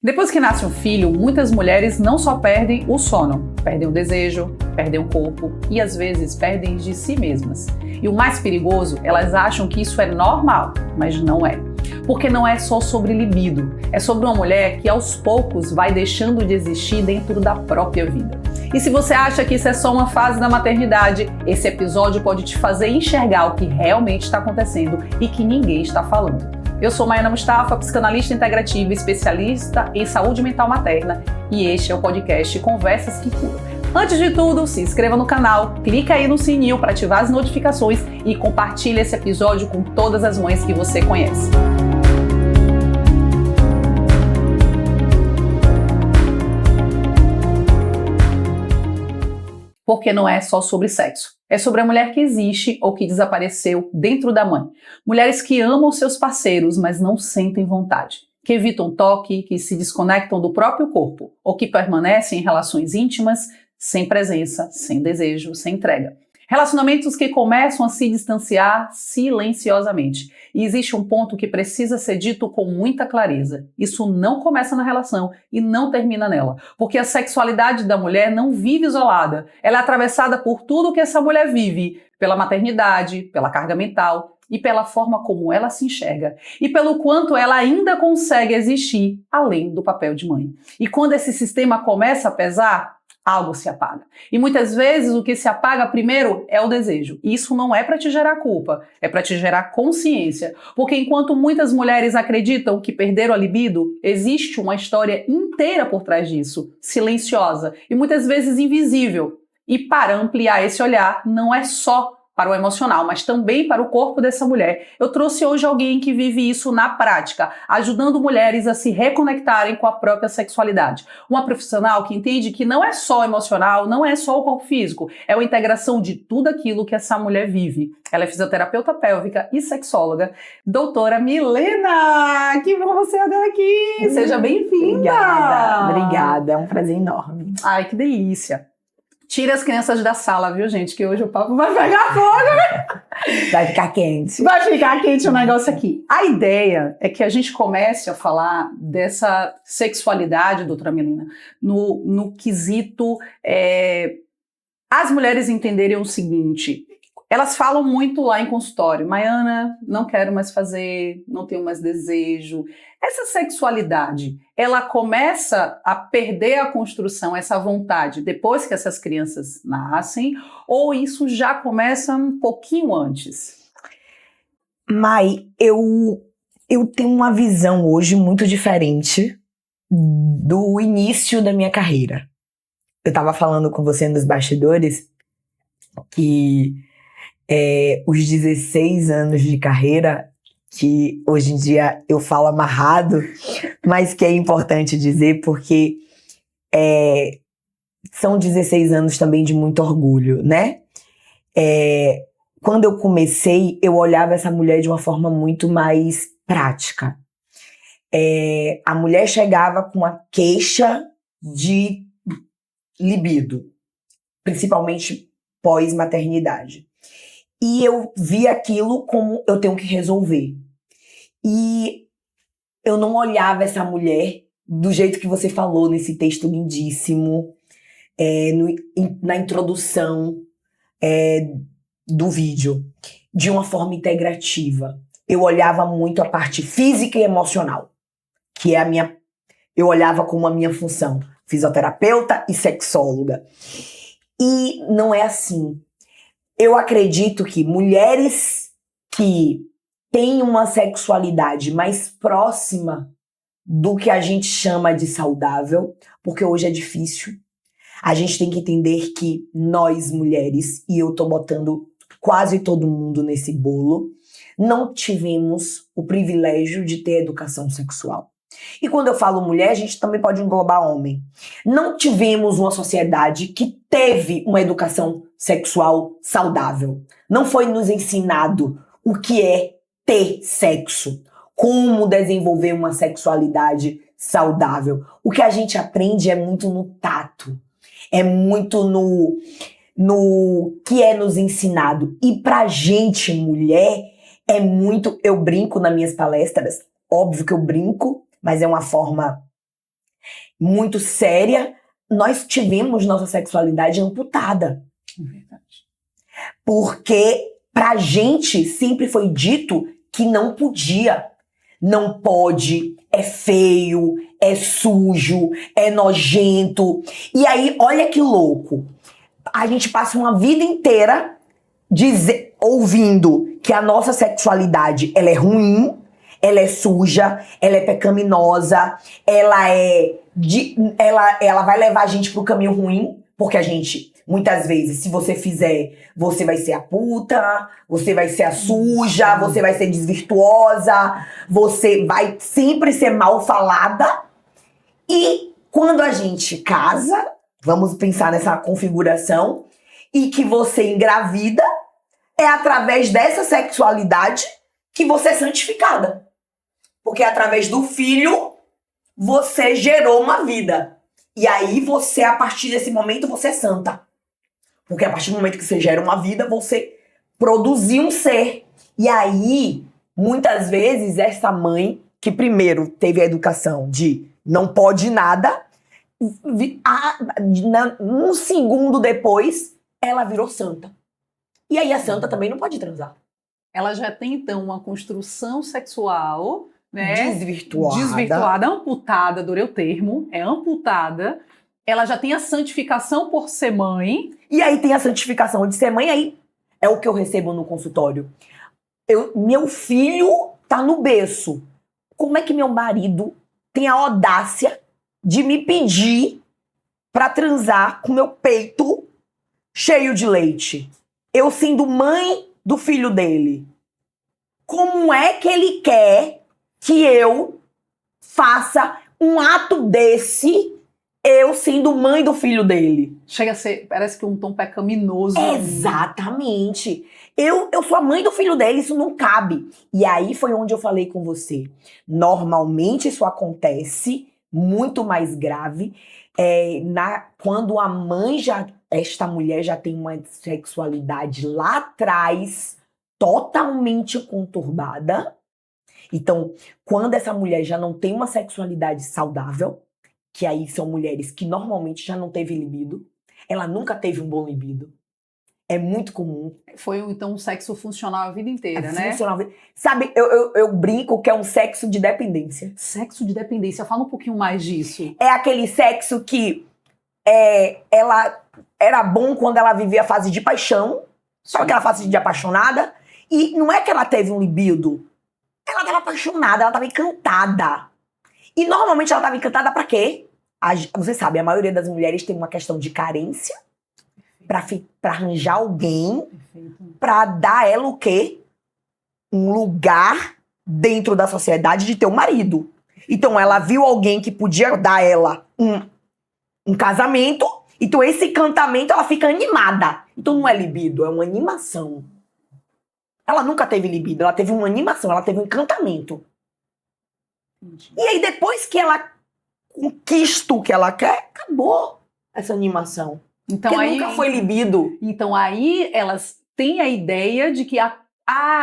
Depois que nasce um filho, muitas mulheres não só perdem o sono, perdem o desejo, perdem o corpo e às vezes perdem de si mesmas. E o mais perigoso, elas acham que isso é normal, mas não é. Porque não é só sobre libido, é sobre uma mulher que aos poucos vai deixando de existir dentro da própria vida. E se você acha que isso é só uma fase da maternidade, esse episódio pode te fazer enxergar o que realmente está acontecendo e que ninguém está falando. Eu sou Maiana Mustafa, psicanalista integrativa, especialista em saúde mental materna, e este é o podcast Conversas que Curam. Antes de tudo, se inscreva no canal, clica aí no sininho para ativar as notificações e compartilhe esse episódio com todas as mães que você conhece. Porque não é só sobre sexo. É sobre a mulher que existe ou que desapareceu dentro da mãe. Mulheres que amam seus parceiros, mas não sentem vontade. Que evitam toque, que se desconectam do próprio corpo. Ou que permanecem em relações íntimas, sem presença, sem desejo, sem entrega. Relacionamentos que começam a se distanciar silenciosamente. E existe um ponto que precisa ser dito com muita clareza. Isso não começa na relação e não termina nela. Porque a sexualidade da mulher não vive isolada. Ela é atravessada por tudo que essa mulher vive. Pela maternidade, pela carga mental e pela forma como ela se enxerga. E pelo quanto ela ainda consegue existir além do papel de mãe. E quando esse sistema começa a pesar, algo se apaga. E muitas vezes o que se apaga primeiro é o desejo. E isso não é para te gerar culpa, é para te gerar consciência. Porque enquanto muitas mulheres acreditam que perderam a libido, existe uma história inteira por trás disso, silenciosa e muitas vezes invisível. E para ampliar esse olhar, não é só para o emocional, mas também para o corpo dessa mulher. Eu trouxe hoje alguém que vive isso na prática, ajudando mulheres a se reconectarem com a própria sexualidade. Uma profissional que entende que não é só emocional, não é só o corpo físico, é uma integração de tudo aquilo que essa mulher vive. Ela é fisioterapeuta pélvica e sexóloga. Doutora Milena, que bom você estar aqui! Seja bem-vinda! Obrigada, é um prazer enorme. Ai, que delícia! Tira as crianças da sala, viu, gente? Que hoje o papo vai pegar fogo. Vai ficar quente. Vai ficar quente o negócio aqui. A ideia é que a gente comece a falar dessa sexualidade, doutora Milena, no quesito as mulheres entenderem o seguinte. Elas falam muito lá em consultório. Maiana, não quero mais fazer, não tenho mais desejo. Essa sexualidade, ela começa a perder a construção, essa vontade, depois que essas crianças nascem, ou isso já começa um pouquinho antes? Mai, eu tenho uma visão hoje muito diferente do início da minha carreira. Eu estava falando com você nos bastidores que os 16 anos de carreira, que hoje em dia eu falo amarrado, mas que é importante dizer porque são 16 anos também de muito orgulho, né? Quando eu comecei, eu olhava essa mulher de uma forma muito mais prática. A mulher chegava com a queixa de libido, principalmente pós-maternidade. E eu vi aquilo como eu tenho que resolver. E eu não olhava essa mulher do jeito que você falou nesse texto lindíssimo, na introdução do vídeo, de uma forma integrativa. Eu olhava muito a parte física e emocional, que é eu olhava como a minha função, fisioterapeuta e sexóloga. E não é assim. Eu acredito que mulheres que têm uma sexualidade mais próxima do que a gente chama de saudável, porque hoje é difícil, a gente tem que entender que nós mulheres, e eu tô botando quase todo mundo nesse bolo, não tivemos o privilégio de ter educação sexual. E quando eu falo mulher, a gente também pode englobar homem. Não tivemos uma sociedade que teve uma educação sexual saudável. Não foi nos ensinado o que é ter sexo, como desenvolver uma sexualidade saudável. O que a gente aprende é muito no tato, é muito no que é nos ensinado. E pra gente, mulher, é muito... Eu brinco nas minhas palestras, óbvio que eu brinco, mas é uma forma muito séria, nós tivemos nossa sexualidade amputada. Verdade. Porque pra gente sempre foi dito que não podia. Não pode, é feio, é sujo, é nojento. E aí, olha que louco. A gente passa uma vida inteira ouvindo que a nossa sexualidade, ela é ruim, ela é suja, ela é pecaminosa, ela vai levar a gente pro caminho ruim, porque a gente, muitas vezes, se você fizer, você vai ser a puta, você vai ser a suja, você vai ser desvirtuosa, você vai sempre ser mal falada. E quando a gente casa, vamos pensar nessa configuração, e que você engravida, é através dessa sexualidade que você é santificada. Porque através do filho, você gerou uma vida. E aí você, a partir desse momento, você é santa. Porque a partir do momento que você gera uma vida, você produziu um ser. E aí, muitas vezes, essa mãe, que primeiro teve a educação de não pode nada, um segundo depois, ela virou santa. E aí a santa também não pode transar. Ela já tem, então, uma construção sexual, né? Desvirtuada, amputada, adorei o termo, é amputada. Ela já tem a santificação por ser mãe. E aí tem a santificação de ser mãe, aí é o que eu recebo no consultório. Meu filho tá no berço. Como é que meu marido tem a audácia de me pedir pra transar com meu peito cheio de leite? Eu sendo mãe do filho dele. Como é que ele quer que eu faça um ato desse, eu sendo mãe do filho dele? Chega a ser, parece que um tom pecaminoso. Exatamente. Eu sou a mãe do filho dele, isso não cabe. E aí foi onde eu falei com você. Normalmente isso acontece, muito mais grave, quando a mãe esta mulher já tem uma sexualidade lá atrás totalmente conturbada. Então, quando essa mulher já não tem uma sexualidade saudável, que aí são mulheres que normalmente já não teve libido, ela nunca teve um bom libido. É muito comum. Foi, então, um sexo funcional a vida inteira, né? Funcional. Sabe, eu brinco que é um sexo de dependência. Sexo de dependência, fala um pouquinho mais disso. É aquele sexo que ela era bom quando ela vivia a fase de paixão. Sabe aquela fase de apaixonada? E não é que ela teve um libido. Ela estava apaixonada, ela estava encantada. E normalmente ela estava encantada pra quê? Você sabe, a maioria das mulheres tem uma questão de carência pra arranjar alguém pra dar ela o quê? Um lugar dentro da sociedade de ter um marido. Então ela viu alguém que podia dar ela um casamento, então esse encantamento ela fica animada. Então não é libido, é uma animação. Ela nunca teve libido, ela teve uma animação, ela teve um encantamento. Entendi. E aí depois que ela conquista o que ela quer, acabou essa animação. Então, porque aí, nunca foi libido. Então aí elas têm a ideia de que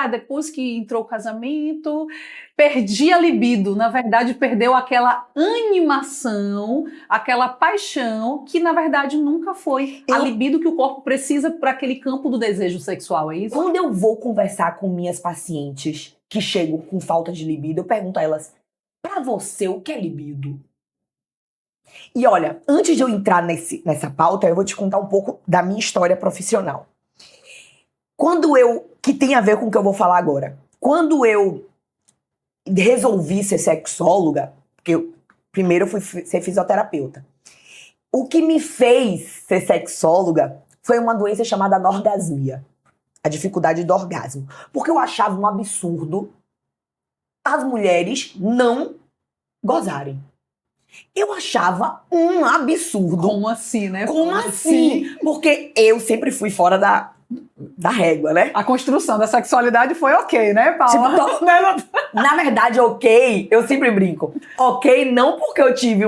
depois que entrou o casamento, perdi a libido. Na verdade, perdeu aquela animação, aquela paixão, que na verdade nunca foi a libido que o corpo precisa para aquele campo do desejo sexual, é isso? Quando eu vou conversar com minhas pacientes que chegam com falta de libido, eu pergunto a elas, pra você, o que é libido? E olha, antes de eu entrar nessa pauta, eu vou te contar um pouco da minha história profissional. Que tem a ver com o que eu vou falar agora. Quando eu resolvi ser sexóloga, porque primeiro eu fui ser fisioterapeuta, o que me fez ser sexóloga foi uma doença chamada anorgasmia, a dificuldade do orgasmo. Porque eu achava um absurdo as mulheres não gozarem. Eu achava um absurdo. Como assim, né? Como assim? Porque eu sempre fui fora da régua, né? A construção da sexualidade foi ok, né, Paula? Na verdade, ok, eu sempre brinco. Ok, não porque eu tive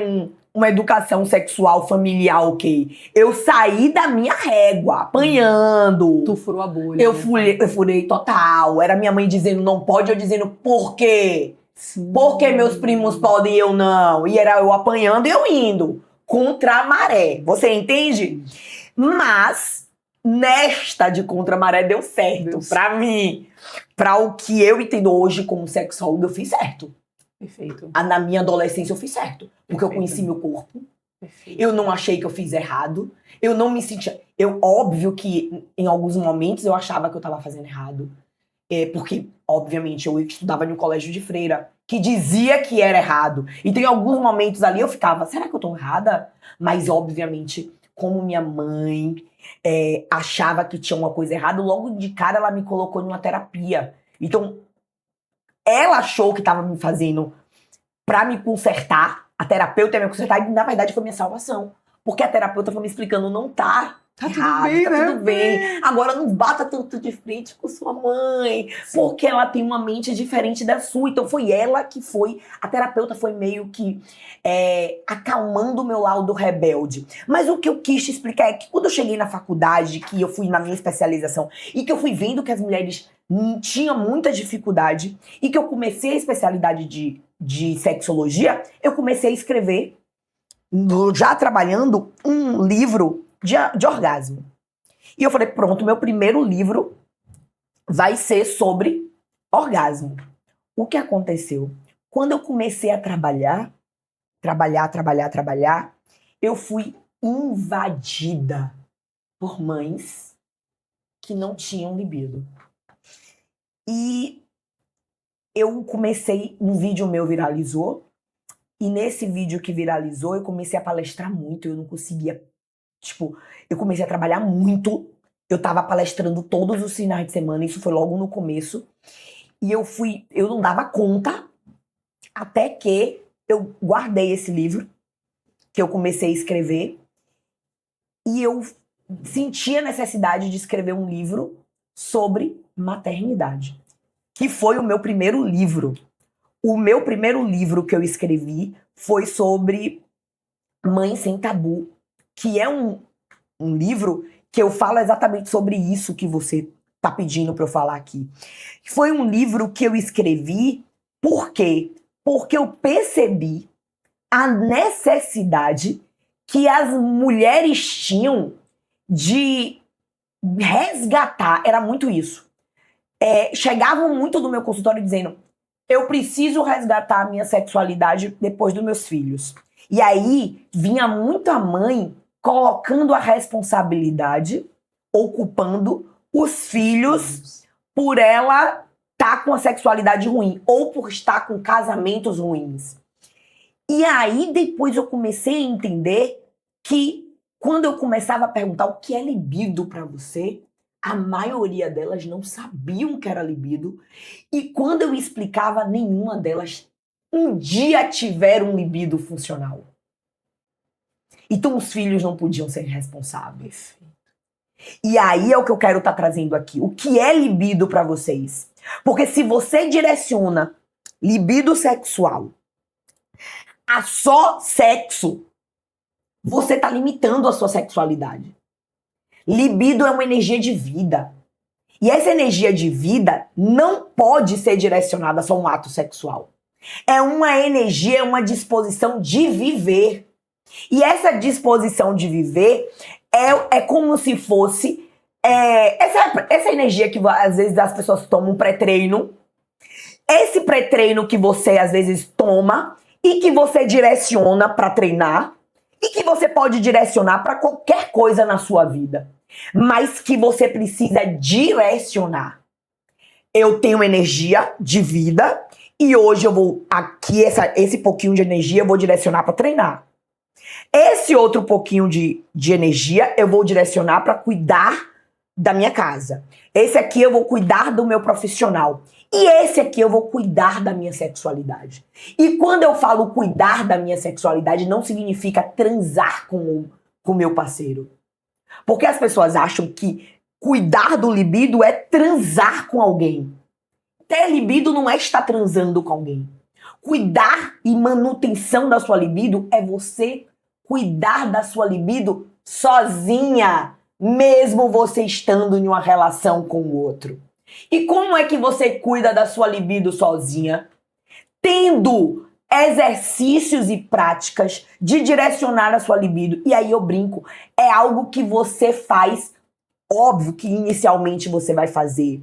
uma educação sexual familiar ok. Eu saí da minha régua, apanhando. Tu furou a bolha. Eu furei total. Era minha mãe dizendo não pode, eu dizendo por quê? Sim. Porque meus primos podem e eu não. E era eu apanhando e eu indo. Contra a maré. Você entende? Mas, nesta de contra a maré deu certo. Pra mim. Pra o que eu entendo hoje como sexóloga, eu fiz certo. Perfeito. Na minha adolescência eu fiz certo. Porque eu Perfeito. conheci meu corpo. Perfeito. Eu não achei que eu fiz errado. Eu não me sentia... Óbvio que em alguns momentos eu achava que eu tava fazendo errado. Porque, obviamente, eu estudava em um colégio de freira que dizia que era errado. Então, em alguns momentos ali eu ficava, será que eu tô errada? Mas, obviamente, como minha mãe achava que tinha uma coisa errada, logo de cara ela me colocou em uma terapia. Então, ela achou que tava me fazendo pra me consertar, a terapeuta ia me consertar, e na verdade foi minha salvação. Porque a terapeuta foi me explicando, não tá errado, tudo bem, tá né? tudo bem. Agora não bata tanto de frente com sua mãe, porque ela tem uma mente diferente da sua. Então foi ela que foi, a terapeuta foi meio que acalmando o meu lado rebelde. Mas o que eu quis te explicar é que quando eu cheguei na faculdade, que eu fui na minha especialização, e que eu fui vendo que as mulheres tinham muita dificuldade, e que eu comecei a especialidade de sexologia, eu comecei a escrever, já trabalhando, um livro de orgasmo. E eu falei, pronto, meu primeiro livro vai ser sobre orgasmo. O que aconteceu? Quando eu comecei a trabalhar, eu fui invadida por mães que não tinham libido. E eu comecei, um vídeo meu viralizou, e nesse vídeo que viralizou, eu comecei a palestrar muito, eu não conseguia, eu comecei a trabalhar muito, eu tava palestrando todos os finais de semana, isso foi logo no começo, e eu não dava conta, até que eu guardei esse livro, que eu comecei a escrever, e eu senti a necessidade de escrever um livro sobre maternidade, que foi o meu primeiro livro. O meu primeiro livro que eu escrevi foi sobre Mãe Sem Tabu, que é um livro que eu falo exatamente sobre isso que você tá pedindo para eu falar aqui. Foi um livro que eu escrevi, por quê? Porque eu percebi a necessidade que as mulheres tinham de resgatar, era muito isso. Chegavam muito no meu consultório dizendo, eu preciso resgatar a minha sexualidade depois dos meus filhos. E aí vinha muita mãe colocando a responsabilidade, ocupando os filhos por ela estar com a sexualidade ruim ou por estar com casamentos ruins. E aí depois eu comecei a entender que quando eu começava a perguntar o que é libido para você, a maioria delas não sabiam que era libido. E quando eu explicava, nenhuma delas um dia tiveram um libido funcional. Então os filhos não podiam ser responsáveis. E aí é o que eu quero estar trazendo aqui. O que é libido para vocês? Porque se você direciona libido sexual a só sexo, você está limitando a sua sexualidade. Libido é uma energia de vida. E essa energia de vida não pode ser direcionada só a um ato sexual. É uma energia, é uma disposição de viver. E essa disposição de viver é como se fosse essa energia que às vezes as pessoas tomam pré-treino. Esse pré-treino que você às vezes toma e que você direciona para treinar e que você pode direcionar para qualquer coisa na sua vida, mas que você precisa direcionar. Eu tenho energia de vida e hoje eu vou aqui esse pouquinho de energia eu vou direcionar para treinar. Esse outro pouquinho de energia eu vou direcionar para cuidar da minha casa. Esse aqui eu vou cuidar do meu profissional. E esse aqui eu vou cuidar da minha sexualidade. E quando eu falo cuidar da minha sexualidade, não significa transar com o meu parceiro. Porque as pessoas acham que cuidar do libido é transar com alguém. Ter libido não é estar transando com alguém. Cuidar e manutenção da sua libido é você cuidar da sua libido sozinha, mesmo você estando em uma relação com o outro. E como é que você cuida da sua libido sozinha? tendo exercícios e práticas de direcionar a sua libido. E aí eu brinco, é algo que você faz, óbvio que inicialmente você vai fazer.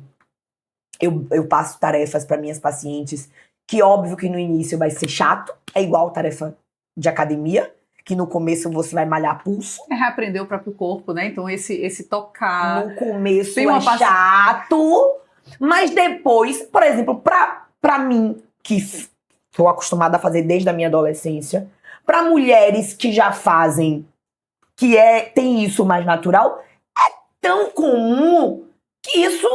Eu passo tarefas para minhas pacientes, que óbvio que no início vai ser chato, é igual tarefa de academia, que no começo você vai malhar pulso. É reaprender o próprio corpo, né? Então esse tocar... No começo Tem é chato, mas depois, por exemplo, pra mim, que estou acostumada a fazer desde a minha adolescência, pra mulheres que já fazem, tem isso mais natural, é tão comum que isso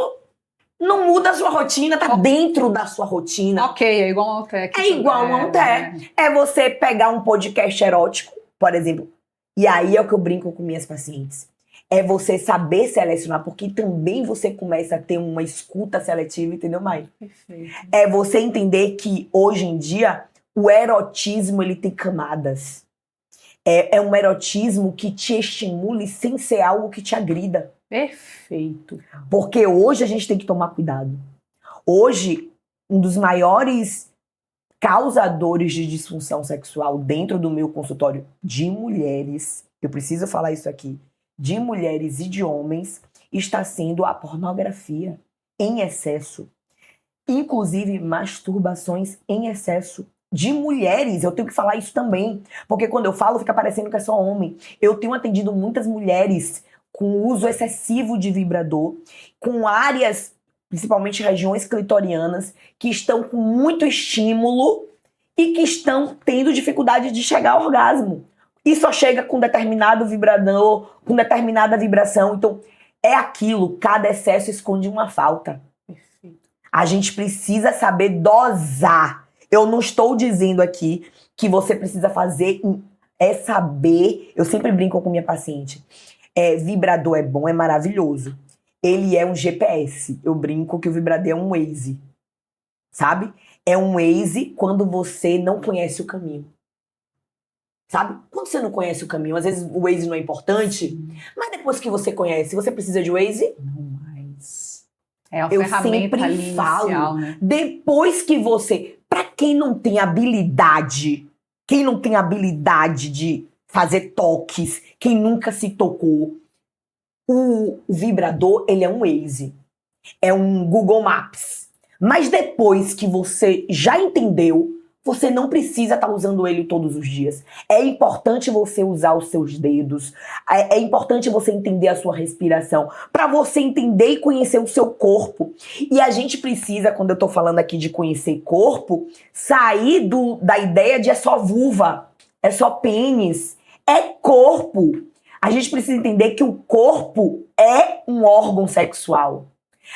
não muda a sua rotina, tá dentro da sua rotina. Ok, é igual um Altec. É igual um Altec. É você pegar um podcast erótico, por exemplo, e aí é o que eu brinco com minhas pacientes. É você saber selecionar, porque também você começa a ter uma escuta seletiva, entendeu, Mai? Perfeito. É você entender que, hoje em dia, o erotismo, ele tem camadas. É um erotismo que te estimule sem ser algo que te agrida. Perfeito. Porque hoje a gente tem que tomar cuidado. Hoje, um dos maiores causadores de disfunção sexual dentro do meu consultório de mulheres, eu preciso falar isso aqui, de mulheres e de homens, está sendo a pornografia em excesso. Inclusive masturbações em excesso de mulheres. Eu tenho que falar isso também, porque quando eu falo fica parecendo que é só homem. Eu tenho atendido muitas mulheres com uso excessivo de vibrador, com áreas, principalmente regiões clitorianas, que estão com muito estímulo e que estão tendo dificuldade de chegar ao orgasmo. E só chega com determinado vibrador, com determinada vibração. Então, é aquilo, cada excesso esconde uma falta. Perfeito. A gente precisa saber dosar. Eu não estou dizendo aqui que você precisa fazer, é saber. Eu sempre brinco com minha paciente. Vibrador é bom, é maravilhoso. Ele é um GPS. Eu brinco que o vibrador é um Waze. Sabe? É um Waze quando você não conhece o caminho. Sabe? Quando você não conhece o caminho, às vezes o Waze não é importante, mas depois que você conhece, você precisa de Waze? Não mais. É a Eu ferramenta sempre ali inicial, né? depois que você... Pra quem não tem habilidade de fazer toques, quem nunca se tocou, o vibrador, ele é um Waze. É um Google Maps. Mas depois que você já entendeu, você não precisa estar usando ele todos os dias. É importante você usar os seus dedos. É importante você entender a sua respiração. Para você entender e conhecer o seu corpo. E a gente precisa, quando eu tô falando aqui de conhecer corpo, sair da ideia de é só vulva, é só pênis. É corpo. A gente precisa entender que o corpo é um órgão sexual.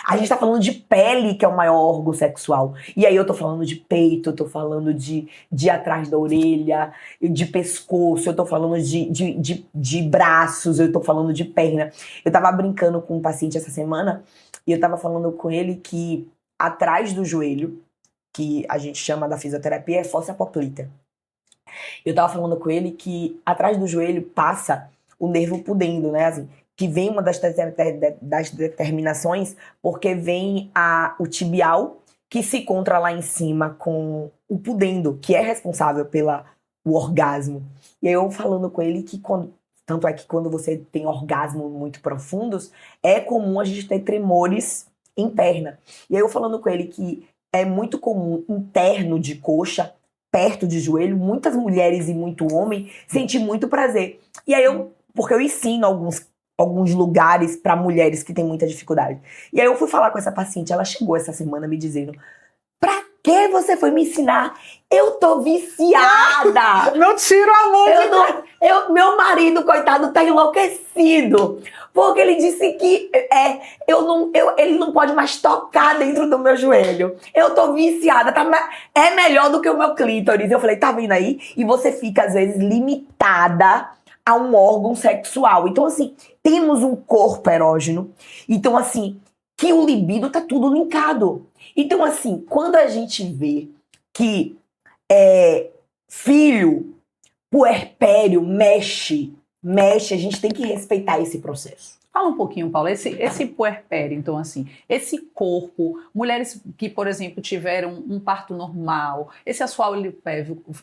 A gente tá falando de pele, que é o maior órgão sexual. E aí eu tô falando de peito, eu tô falando de atrás da orelha, de pescoço, eu tô falando de braços, eu tô falando de perna. Eu tava brincando com um paciente essa semana e eu tava falando com ele que atrás do joelho, que a gente chama da fisioterapia, é fossa apoplita. Eu tava falando com ele que atrás do joelho passa o nervo pudendo, né, assim, que vem uma das determinações, porque vem o tibial, que se encontra lá em cima com o pudendo, que é responsável pelo orgasmo. E aí eu falando com ele que tanto é que quando você tem orgasmos muito profundos, é comum a gente ter tremores em perna. E aí eu falando com ele que é muito comum interno de coxa, perto de joelho, muitas mulheres e muito homem sentir muito prazer. E aí porque eu ensino alguns lugares para mulheres que têm muita dificuldade. E aí eu fui falar com essa paciente, ela chegou essa semana me dizendo: pra que você foi me ensinar? Eu tô viciada! Não tiro a mão meu marido, coitado, tá enlouquecido. Porque ele disse que ele não pode mais tocar dentro do meu joelho. Eu tô viciada, é melhor do que o meu clítoris. Eu falei, tá vendo aí? E você fica, às vezes, limitada a um órgão sexual. Então, assim, temos um corpo erógeno. Então, assim, que o libido tá tudo linkado. Então, assim, quando a gente vê que filho, puerpério, mexe, a gente tem que respeitar esse processo. Fala um pouquinho, Paula, esse puerpério, então, assim, esse corpo, mulheres que, por exemplo, tiveram um parto normal, esse assoalho pélvico,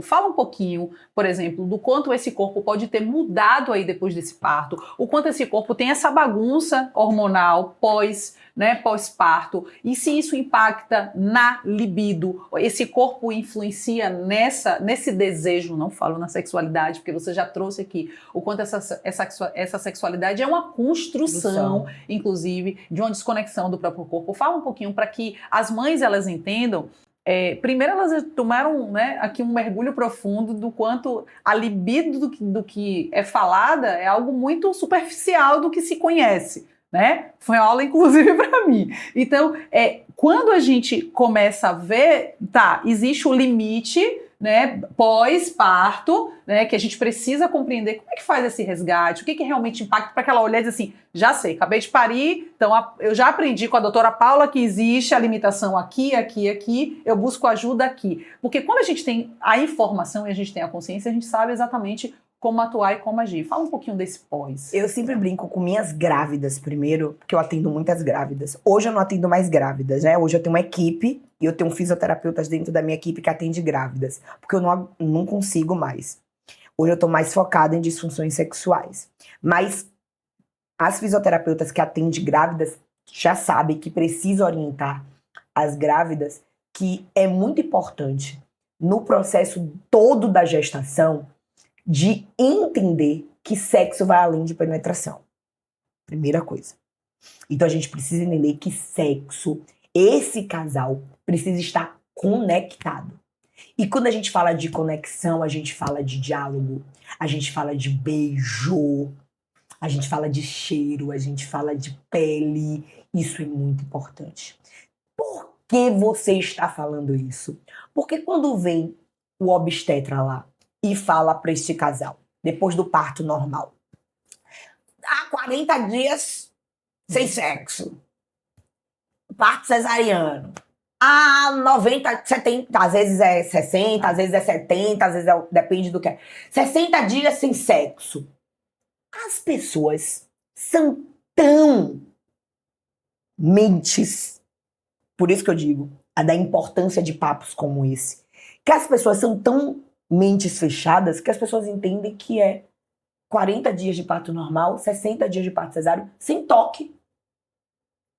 fala um pouquinho, por exemplo, do quanto esse corpo pode ter mudado aí depois desse parto, o quanto esse corpo tem essa bagunça hormonal pós-parto, e se isso impacta na libido, esse corpo influencia nesse desejo, não falo na sexualidade, porque você já trouxe aqui o quanto essa sexualidade é uma construção, inclusive, de uma desconexão do próprio corpo. Fala um pouquinho para que as mães elas entendam. Primeiro elas tomaram, né, aqui um mergulho profundo do quanto a libido do que é falada é algo muito superficial do que se conhece. Né? Foi uma aula, inclusive, para mim. Então, quando a gente começa a ver, existe o limite, né, pós-parto, né, que a gente precisa compreender como é que faz esse resgate, o que realmente impacta, para que ela olhe e diz assim, já sei, acabei de parir, então eu já aprendi com a doutora Paula que existe a limitação aqui, aqui, aqui, eu busco ajuda aqui. Porque quando a gente tem a informação e a gente tem a consciência, a gente sabe exatamente como atuar e como agir. Fala um pouquinho desse pós. Eu sempre brinco com minhas grávidas primeiro, porque eu atendo muitas grávidas. Hoje eu não atendo mais grávidas, né? Hoje eu tenho uma equipe e eu tenho fisioterapeutas dentro da minha equipe que atende grávidas, porque eu não consigo mais. Hoje eu tô mais focada em disfunções sexuais. Mas as fisioterapeutas que atendem grávidas já sabem que precisa orientar as grávidas que é muito importante no processo todo da gestação de entender que sexo vai além de penetração. Primeira coisa. Então a gente precisa entender que sexo, esse casal, precisa estar conectado. E quando a gente fala de conexão, a gente fala de diálogo, a gente fala de beijo, a gente fala de cheiro, a gente fala de pele. Isso é muito importante. Por que você está falando isso? Porque quando vem o obstetra lá e fala para este casal, depois do parto normal, 40 dias sem sexo, parto cesariano, 90, 70, às vezes é 60, às vezes é 70, às vezes depende do que é. 60 dias sem sexo. As pessoas são tão mentes, por isso que eu digo, da importância de papos como esse, que as pessoas são tão mentes fechadas que as pessoas entendem que é 40 dias de parto normal, 60 dias de parto cesáreo, sem toque.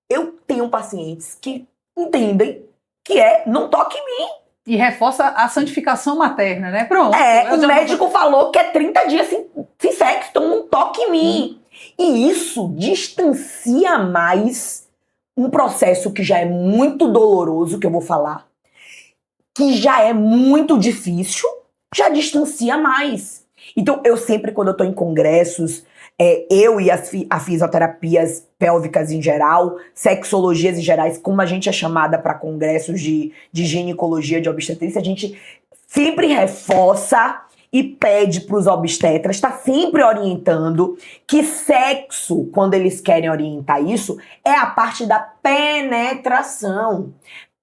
Eu tenho pacientes que entendem que não toque em mim. E reforça a santificação materna, né? Pronto. O médico falou que é 30 dias sem sexo, então não toque em mim. E isso distancia mais um processo que já é muito doloroso, que eu vou falar, que já é muito difícil, já distancia mais. Então, eu sempre, quando eu tô em congressos, eu e as fisioterapias pélvicas em geral, sexologias em gerais, como a gente é chamada para congressos de ginecologia, de obstetrícia, a gente sempre reforça e pede para os obstetras, está sempre orientando que sexo, quando eles querem orientar isso, é a parte da penetração.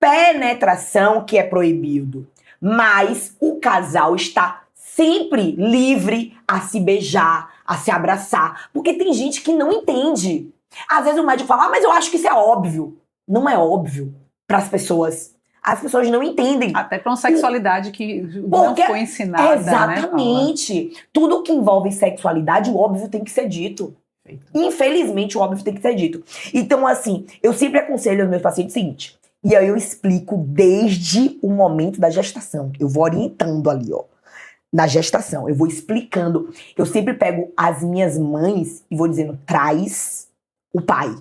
Penetração que é proibido. Mas o casal está sempre livre a se beijar, a se abraçar. Porque tem gente que não entende. Às vezes o médico fala, mas eu acho que isso é óbvio. Não é óbvio para as pessoas. As pessoas não entendem. Até para uma sexualidade que não foi ensinada. Exatamente. Né, tudo que envolve sexualidade, o óbvio tem que ser dito. Perfeito. Infelizmente, o óbvio tem que ser dito. Então, assim, eu sempre aconselho aos meus pacientes o seguinte, e aí eu explico desde o momento da gestação. Eu vou orientando ali, ó. Na gestação, eu vou explicando. Eu sempre pego as minhas mães e vou dizendo, traz o pai.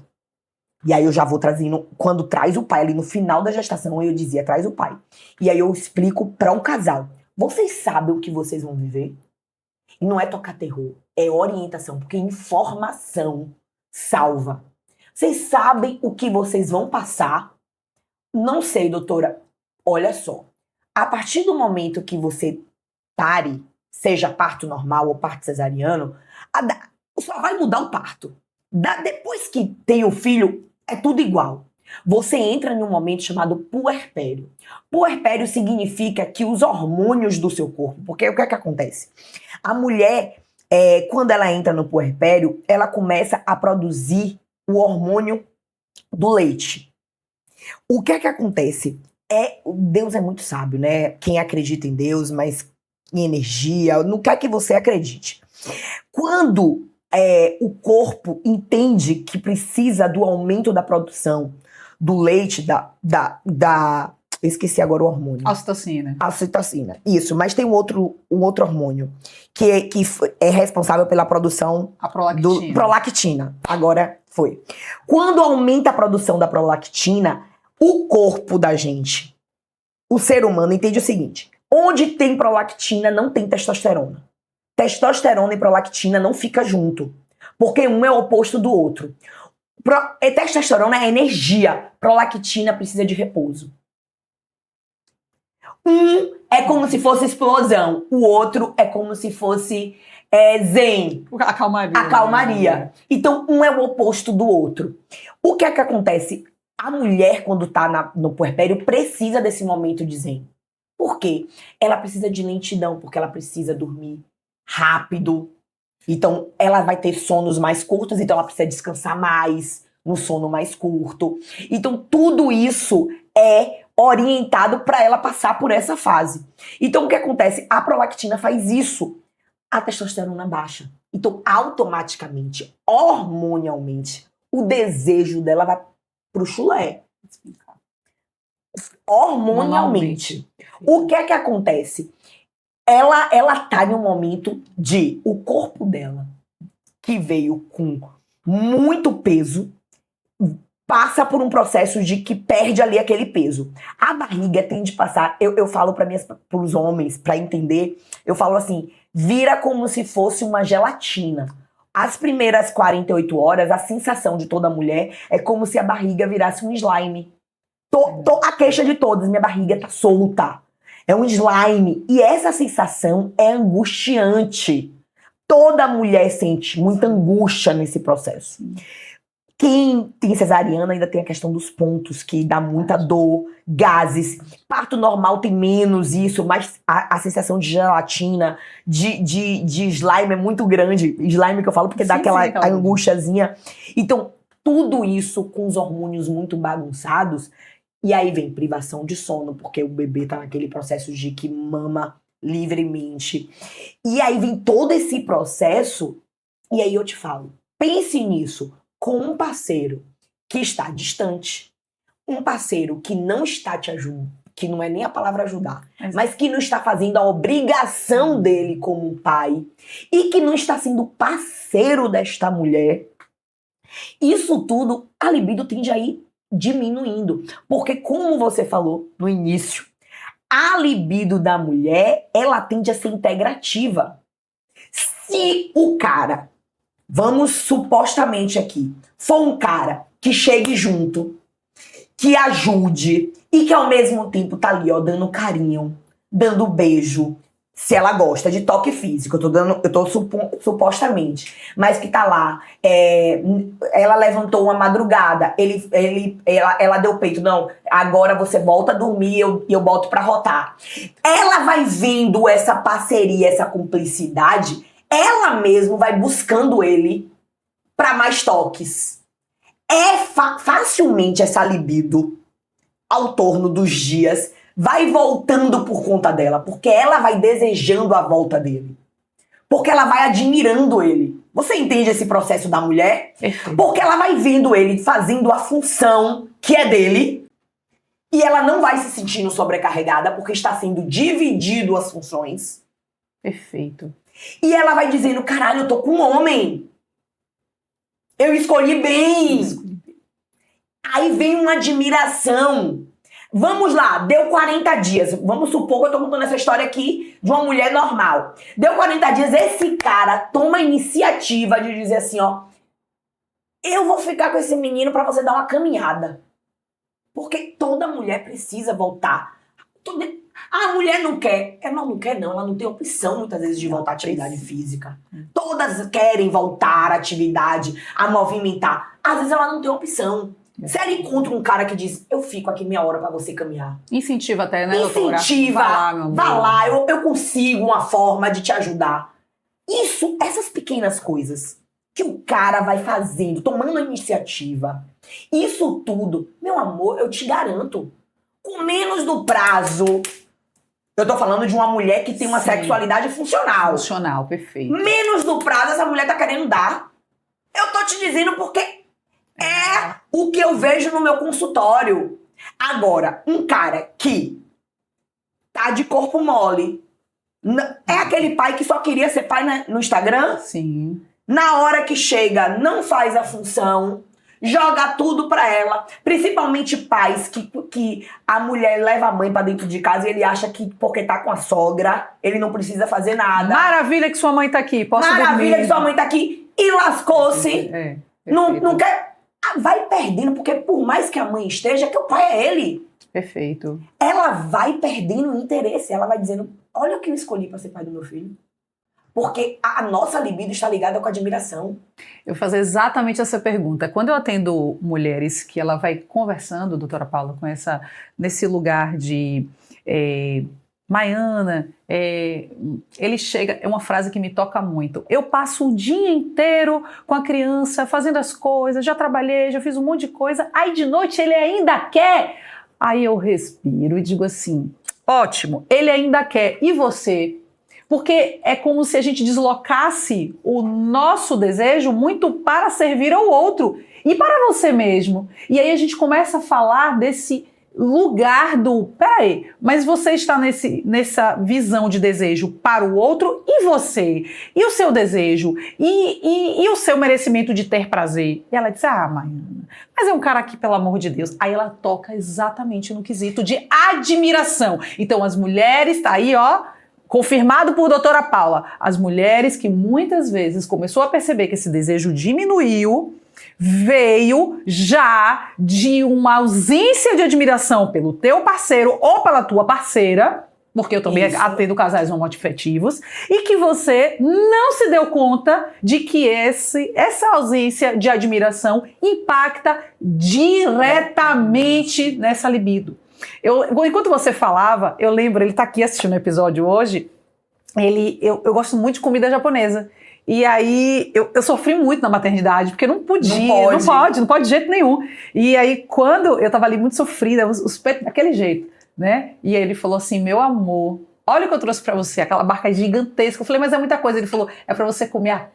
E aí eu já vou trazendo, quando traz o pai ali no final da gestação, eu dizia, traz o pai. E aí eu explico para o casal. Vocês sabem o que vocês vão viver? E não é tocar terror, é orientação, porque informação salva. Vocês sabem o que vocês vão passar? Não sei, doutora. Olha só, a partir do momento que você pare, seja parto normal ou parto cesariano, só vai mudar o parto. Depois que tem o filho, é tudo igual. Você entra num momento chamado puerpério. Puerpério significa que os hormônios do seu corpo, porque o que é que acontece? A mulher, quando ela entra no puerpério, ela começa a produzir o hormônio do leite. O que é que acontece? Deus é muito sábio, né? Quem acredita em Deus, mas em energia, no que é que você acredite. Quando o corpo entende que precisa do aumento da produção do leite, eu esqueci agora o hormônio. Ocitocina. Ocitocina, isso. Mas tem um outro hormônio que é responsável pela produção A prolactina. Prolactina. Agora foi. Quando aumenta a produção da prolactina, o corpo da gente, o ser humano, entende o seguinte: onde tem prolactina, não tem testosterona. Testosterona e prolactina não ficam junto, porque um é o oposto do outro. Testosterona é energia, prolactina precisa de repouso. Um é como se fosse explosão, o outro é como se fosse zen. A calmaria. A calmaria. Então, um é o oposto do outro. O que é que acontece? A mulher, quando tá no puerpério, precisa desse momento de zen. Por quê? Ela precisa de lentidão, porque ela precisa dormir rápido. Então, ela vai ter sonos mais curtos, então ela precisa descansar mais, no sono mais curto. Então, tudo isso é orientado para ela passar por essa fase. Então, o que acontece? A prolactina faz isso. A testosterona baixa. Então, automaticamente, hormonalmente, o desejo dela vai pro chulé. Hormonalmente. O que é que acontece? Ela tá em um momento de o corpo dela, que veio com muito peso, passa por um processo de que perde ali aquele peso. A barriga tende a passar, eu falo para os homens, para entender, eu falo assim, vira como se fosse uma gelatina. As primeiras 48 horas, a sensação de toda mulher é como se a barriga virasse um slime. A queixa de todas, minha barriga tá solta. É um slime. E essa sensação é angustiante. Toda mulher sente muita angústia nesse processo. Quem tem cesariana ainda tem a questão dos pontos, que dá muita dor, gases. Parto normal tem menos isso, mas a sensação de gelatina, de slime é muito grande. Slime que eu falo porque dá aquela angustiazinha. Então, tudo isso com os hormônios muito bagunçados. E aí vem privação de sono, porque o bebê tá naquele processo de que mama livremente. E aí vem todo esse processo, e aí eu te falo, pense nisso com um parceiro que está distante, um parceiro que não está te ajudando, que não é nem a palavra ajudar, mas que não está fazendo a obrigação dele como um pai, e que não está sendo parceiro desta mulher. Isso tudo, a libido tende a ir diminuindo. Porque, como você falou no início, a libido da mulher, ela tende a ser integrativa. Se o cara, vamos supostamente aqui, for um cara que chegue junto, que ajude e que ao mesmo tempo tá ali, ó, dando carinho, dando beijo, se ela gosta de toque físico, eu tô supostamente, mas que tá lá, ela levantou uma madrugada, ela deu peito, não, agora você volta a dormir e eu boto pra rotar. Ela vai vendo essa parceria, essa cumplicidade, ela mesmo vai buscando ele pra mais toques. Facilmente essa libido, ao torno dos dias, vai voltando por conta dela, porque ela vai desejando a volta dele. Porque ela vai admirando ele. Você entende esse processo da mulher? Perfeito. Porque ela vai vendo ele fazendo a função que é dele e ela não vai se sentindo sobrecarregada porque está sendo dividido as funções. Perfeito. E ela vai dizendo, caralho, eu tô com um homem. Eu escolhi bem. Aí vem uma admiração. Vamos lá, deu 40 dias. Vamos supor que eu tô contando essa história aqui de uma mulher normal. Deu 40 dias, esse cara toma a iniciativa de dizer assim, ó, eu vou ficar com esse menino pra você dar uma caminhada. Porque toda mulher precisa voltar. A mulher não quer. Ela não quer, não. Ela não tem opção, muitas vezes, de voltar à atividade física. Todas querem voltar à atividade, a movimentar. Às vezes ela não tem opção. Se ela encontra um cara que diz, eu fico aqui meia hora pra você caminhar. Incentiva até, né, doutora? Incentiva. Vá lá, eu consigo uma forma de te ajudar. Essas pequenas coisas que o cara vai fazendo, tomando a iniciativa, isso tudo, meu amor, eu te garanto, com menos do prazo, eu tô falando de uma mulher que tem uma sexualidade funcional. Funcional, perfeito. Menos do prazo essa mulher tá querendo dar. Eu tô te dizendo porque é o que eu vejo no meu consultório. Agora, um cara que tá de corpo mole, é aquele pai que só queria ser pai no Instagram? Sim. Na hora que chega, não faz a função, joga tudo pra ela. Principalmente pais que a mulher leva a mãe pra dentro de casa e ele acha que porque tá com a sogra, ele não precisa fazer nada. Maravilha que sua mãe tá aqui, posso Maravilha dormir. que sua mãe tá aqui e lascou-se. Não quer... Vai perdendo, porque por mais que a mãe esteja, que o pai é ele. Perfeito. Ela vai perdendo o interesse, ela vai dizendo, olha o que eu escolhi pra ser pai do meu filho. Porque a nossa libido está ligada com a admiração. Eu vou fazer exatamente essa pergunta. Quando eu atendo mulheres que ela vai conversando, doutora Paula, com nesse lugar de Maiana, ele chega, é uma frase que me toca muito. Eu passo o dia inteiro com a criança, fazendo as coisas, já trabalhei, já fiz um monte de coisa, aí de noite ele ainda quer. Aí eu respiro e digo assim, ótimo, ele ainda quer, e você? Porque é como se a gente deslocasse o nosso desejo muito para servir ao outro e para você mesmo. E aí a gente começa a falar desse lugar peraí, mas você está nessa visão de desejo para o outro e você? E o seu desejo? E o seu merecimento de ter prazer? E ela diz, Maiana, mas é um cara aqui, pelo amor de Deus. Aí ela toca exatamente no quesito de admiração. Então as mulheres, tá aí, ó, confirmado por doutora Paula, as mulheres que muitas vezes começou a perceber que esse desejo diminuiu, veio já de uma ausência de admiração pelo teu parceiro ou pela tua parceira, porque eu também atendo casais homoafetivos, e que você não se deu conta de que essa ausência de admiração impacta diretamente nessa libido. Enquanto você falava, eu lembro, ele tá aqui assistindo o episódio hoje, eu gosto muito de comida japonesa. E aí, eu sofri muito na maternidade, porque não podia, não pode de jeito nenhum. E aí, quando eu tava ali muito sofrida, os peitos daquele jeito, né? E aí ele falou assim, meu amor, olha o que eu trouxe pra você, aquela barca gigantesca. Eu falei, mas é muita coisa. Ele falou, é pra você comer até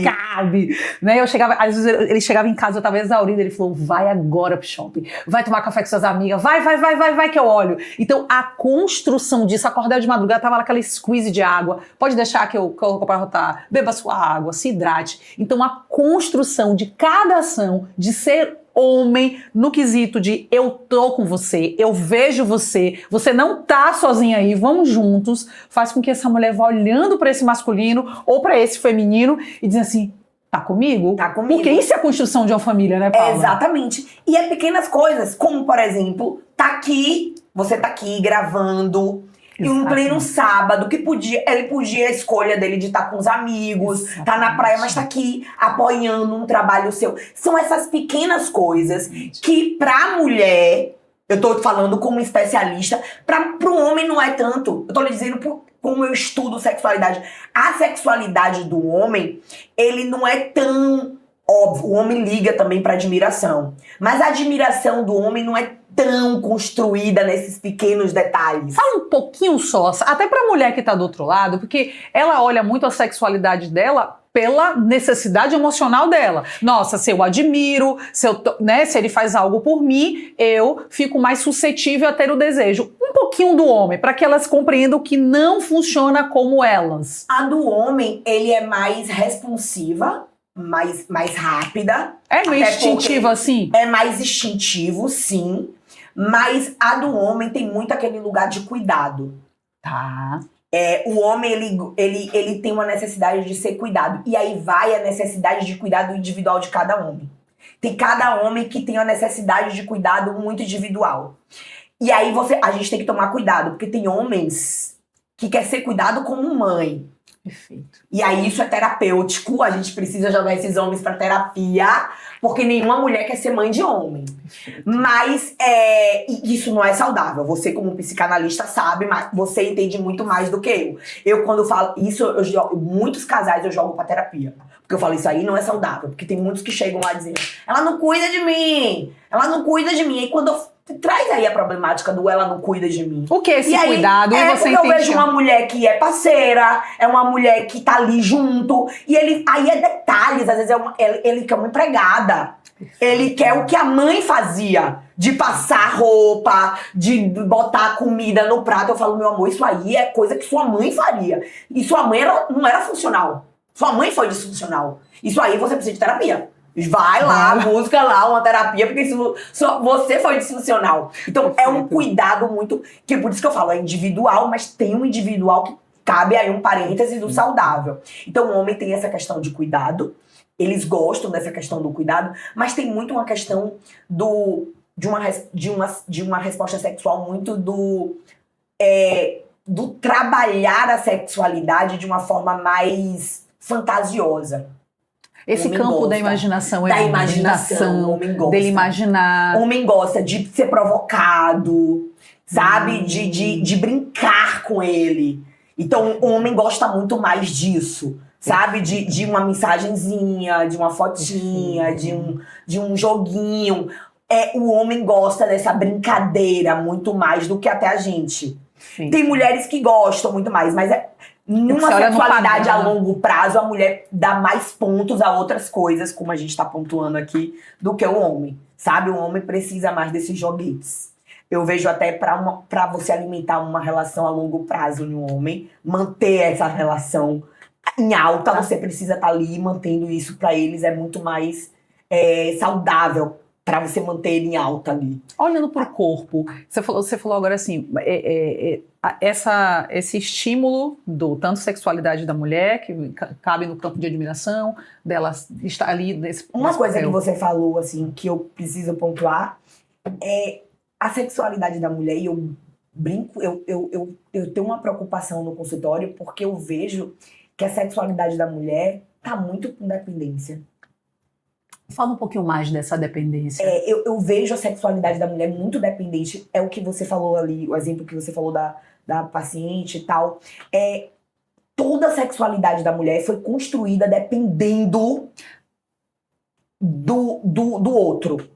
cabe, né? Eu chegava, às vezes ele chegava em casa, eu tava exaurida, ele falou, vai agora pro shopping, vai tomar café com suas amigas, vai que eu olho. Então a construção disso, acordar de madrugada, tava naquela squeeze de água, pode deixar que eu coloco pra rotar, beba sua água, se hidrate. Então a construção de cada ação, de ser homem no quesito de eu tô com você, eu vejo você, você não tá sozinha aí, vamos juntos, faz com que essa mulher vá olhando pra esse masculino ou pra esse feminino e diz assim, tá comigo? Tá comigo. Porque isso é a construção de uma família, né, Paula? Exatamente. E é pequenas coisas, como por exemplo, você tá aqui gravando, e um pleno sábado, que ele podia a escolha dele de estar com os amigos, tá na praia, mas tá aqui apoiando um trabalho seu. São essas pequenas coisas que pra mulher, eu tô falando como especialista, pro homem não é tanto. Eu tô lhe dizendo como eu estudo sexualidade. A sexualidade do homem, ele não é tão óbvio. O homem liga também pra admiração. Mas a admiração do homem não é tão construída nesses pequenos detalhes. Fala um pouquinho só, até pra mulher que tá do outro lado, porque ela olha muito a sexualidade dela pela necessidade emocional dela. Nossa, se eu admiro, se ele faz algo por mim, eu fico mais suscetível a ter o desejo. Um pouquinho do homem, para que elas compreendam que não funciona como elas. A do homem, ele é mais responsiva, mais rápida. É meio instintiva, assim? É mais instintivo, sim. Mas a do homem tem muito aquele lugar de cuidado. Tá. O homem, ele tem uma necessidade de ser cuidado. E aí vai a necessidade de cuidado individual de cada homem. Tem cada homem que tem uma necessidade de cuidado muito individual. E aí a gente tem que tomar cuidado, porque tem homens que quer ser cuidado como mãe. Perfeito. E aí isso é terapêutico, a gente precisa jogar esses homens pra terapia, porque nenhuma mulher quer ser mãe de homem. Mas isso não é saudável. Você, como psicanalista, sabe, mas você entende muito mais do que eu. Eu, quando falo isso, muitos casais eu jogo pra terapia. Porque eu falo, isso aí não é saudável. Porque tem muitos que chegam lá dizendo, ela não cuida de mim, ela não cuida de mim. E quando traz aí a problemática do ela não cuida de mim. O que é esse aí, cuidado? E você porque eu vejo uma mulher que é parceira, é uma mulher que tá ali junto, e aí é detalhes, às vezes ele quer uma empregada. Ele quer o que a mãe fazia, de passar roupa, de botar comida no prato. Eu falo, meu amor, isso aí é coisa que sua mãe faria. E sua mãe não era funcional. Sua mãe foi disfuncional. Isso aí você precisa de terapia. Vai lá, busca lá uma terapia, porque você foi disfuncional. Então é um cuidado muito, que por isso que eu falo, é individual, mas tem um individual que cabe aí um parêntese do saudável. Então o homem tem essa questão de cuidado, eles gostam dessa questão do cuidado, mas tem muito uma questão de uma resposta sexual muito do trabalhar a sexualidade de uma forma mais fantasiosa. Esse campo gosta da imaginação, o homem gosta. Dele imaginar. O homem gosta de ser provocado, sabe? De brincar com ele. Então, o homem gosta muito mais disso, sabe? De uma mensagenzinha, de uma fotinha, de um joguinho. O homem gosta dessa brincadeira muito mais do que até a gente. Sim. Tem mulheres que gostam muito mais, mas numa sexualidade a longo prazo, a mulher dá mais pontos a outras coisas, como a gente tá pontuando aqui, do que o homem, sabe? O homem precisa mais desses joguetes. Eu vejo até pra você alimentar uma relação a longo prazo no homem, manter essa relação em alta, você precisa estar ali mantendo isso pra eles, é muito mais saudável pra você manter ele em alta ali. Olhando pro corpo, você falou agora assim, esse estímulo do tanto sexualidade da mulher, que cabe no campo de admiração, dela estar ali nesse Uma coisa que você falou, assim, que eu preciso pontuar, é a sexualidade da mulher, e eu brinco, eu tenho uma preocupação no consultório, porque eu vejo que a sexualidade da mulher tá muito com dependência. Fala um pouquinho mais dessa dependência. Eu vejo a sexualidade da mulher muito dependente. É o que você falou ali, o exemplo que você falou da paciente e tal. Toda a sexualidade da mulher foi construída dependendo do outro.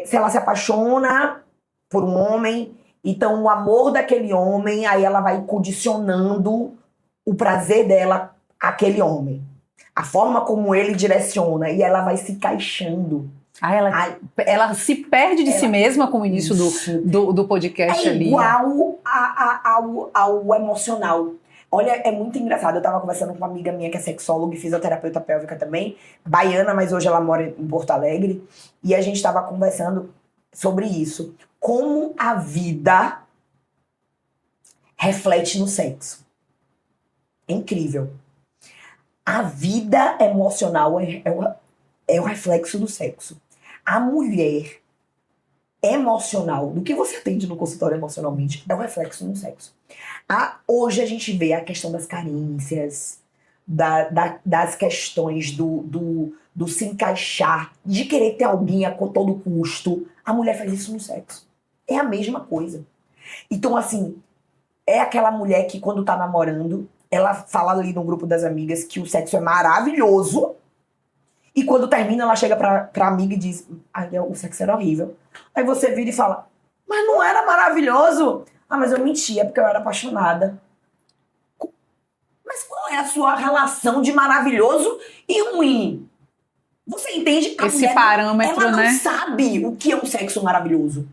Se ela se apaixona por um homem, então o amor daquele homem, aí ela vai condicionando o prazer dela àquele homem. A forma como ele direciona, e ela vai se encaixando. Ela se perde de si mesma com o início do podcast ali. É igual ao emocional. Olha, é muito engraçado. Eu tava conversando com uma amiga minha que é sexóloga e fisioterapeuta pélvica também, baiana, mas hoje ela mora em Porto Alegre. E a gente tava conversando sobre isso. Como a vida reflete no sexo. É incrível. A vida emocional é o reflexo do sexo. A mulher emocional, do que você atende no consultório emocionalmente, é o reflexo do sexo. Hoje a gente vê a questão das carências, das questões do se encaixar, de querer ter alguém a todo custo. A mulher faz isso no sexo. É a mesma coisa. Então, assim, é aquela mulher que quando tá namorando, ela fala ali no grupo das amigas que o sexo é maravilhoso. E quando termina, ela chega pra amiga e diz, o sexo era horrível. Aí você vira e fala, mas não era maravilhoso? Mas eu mentia porque eu era apaixonada. Mas qual é a sua relação de maravilhoso e ruim? Você entende? Esse parâmetro, ela não né? sabe o que é um sexo maravilhoso.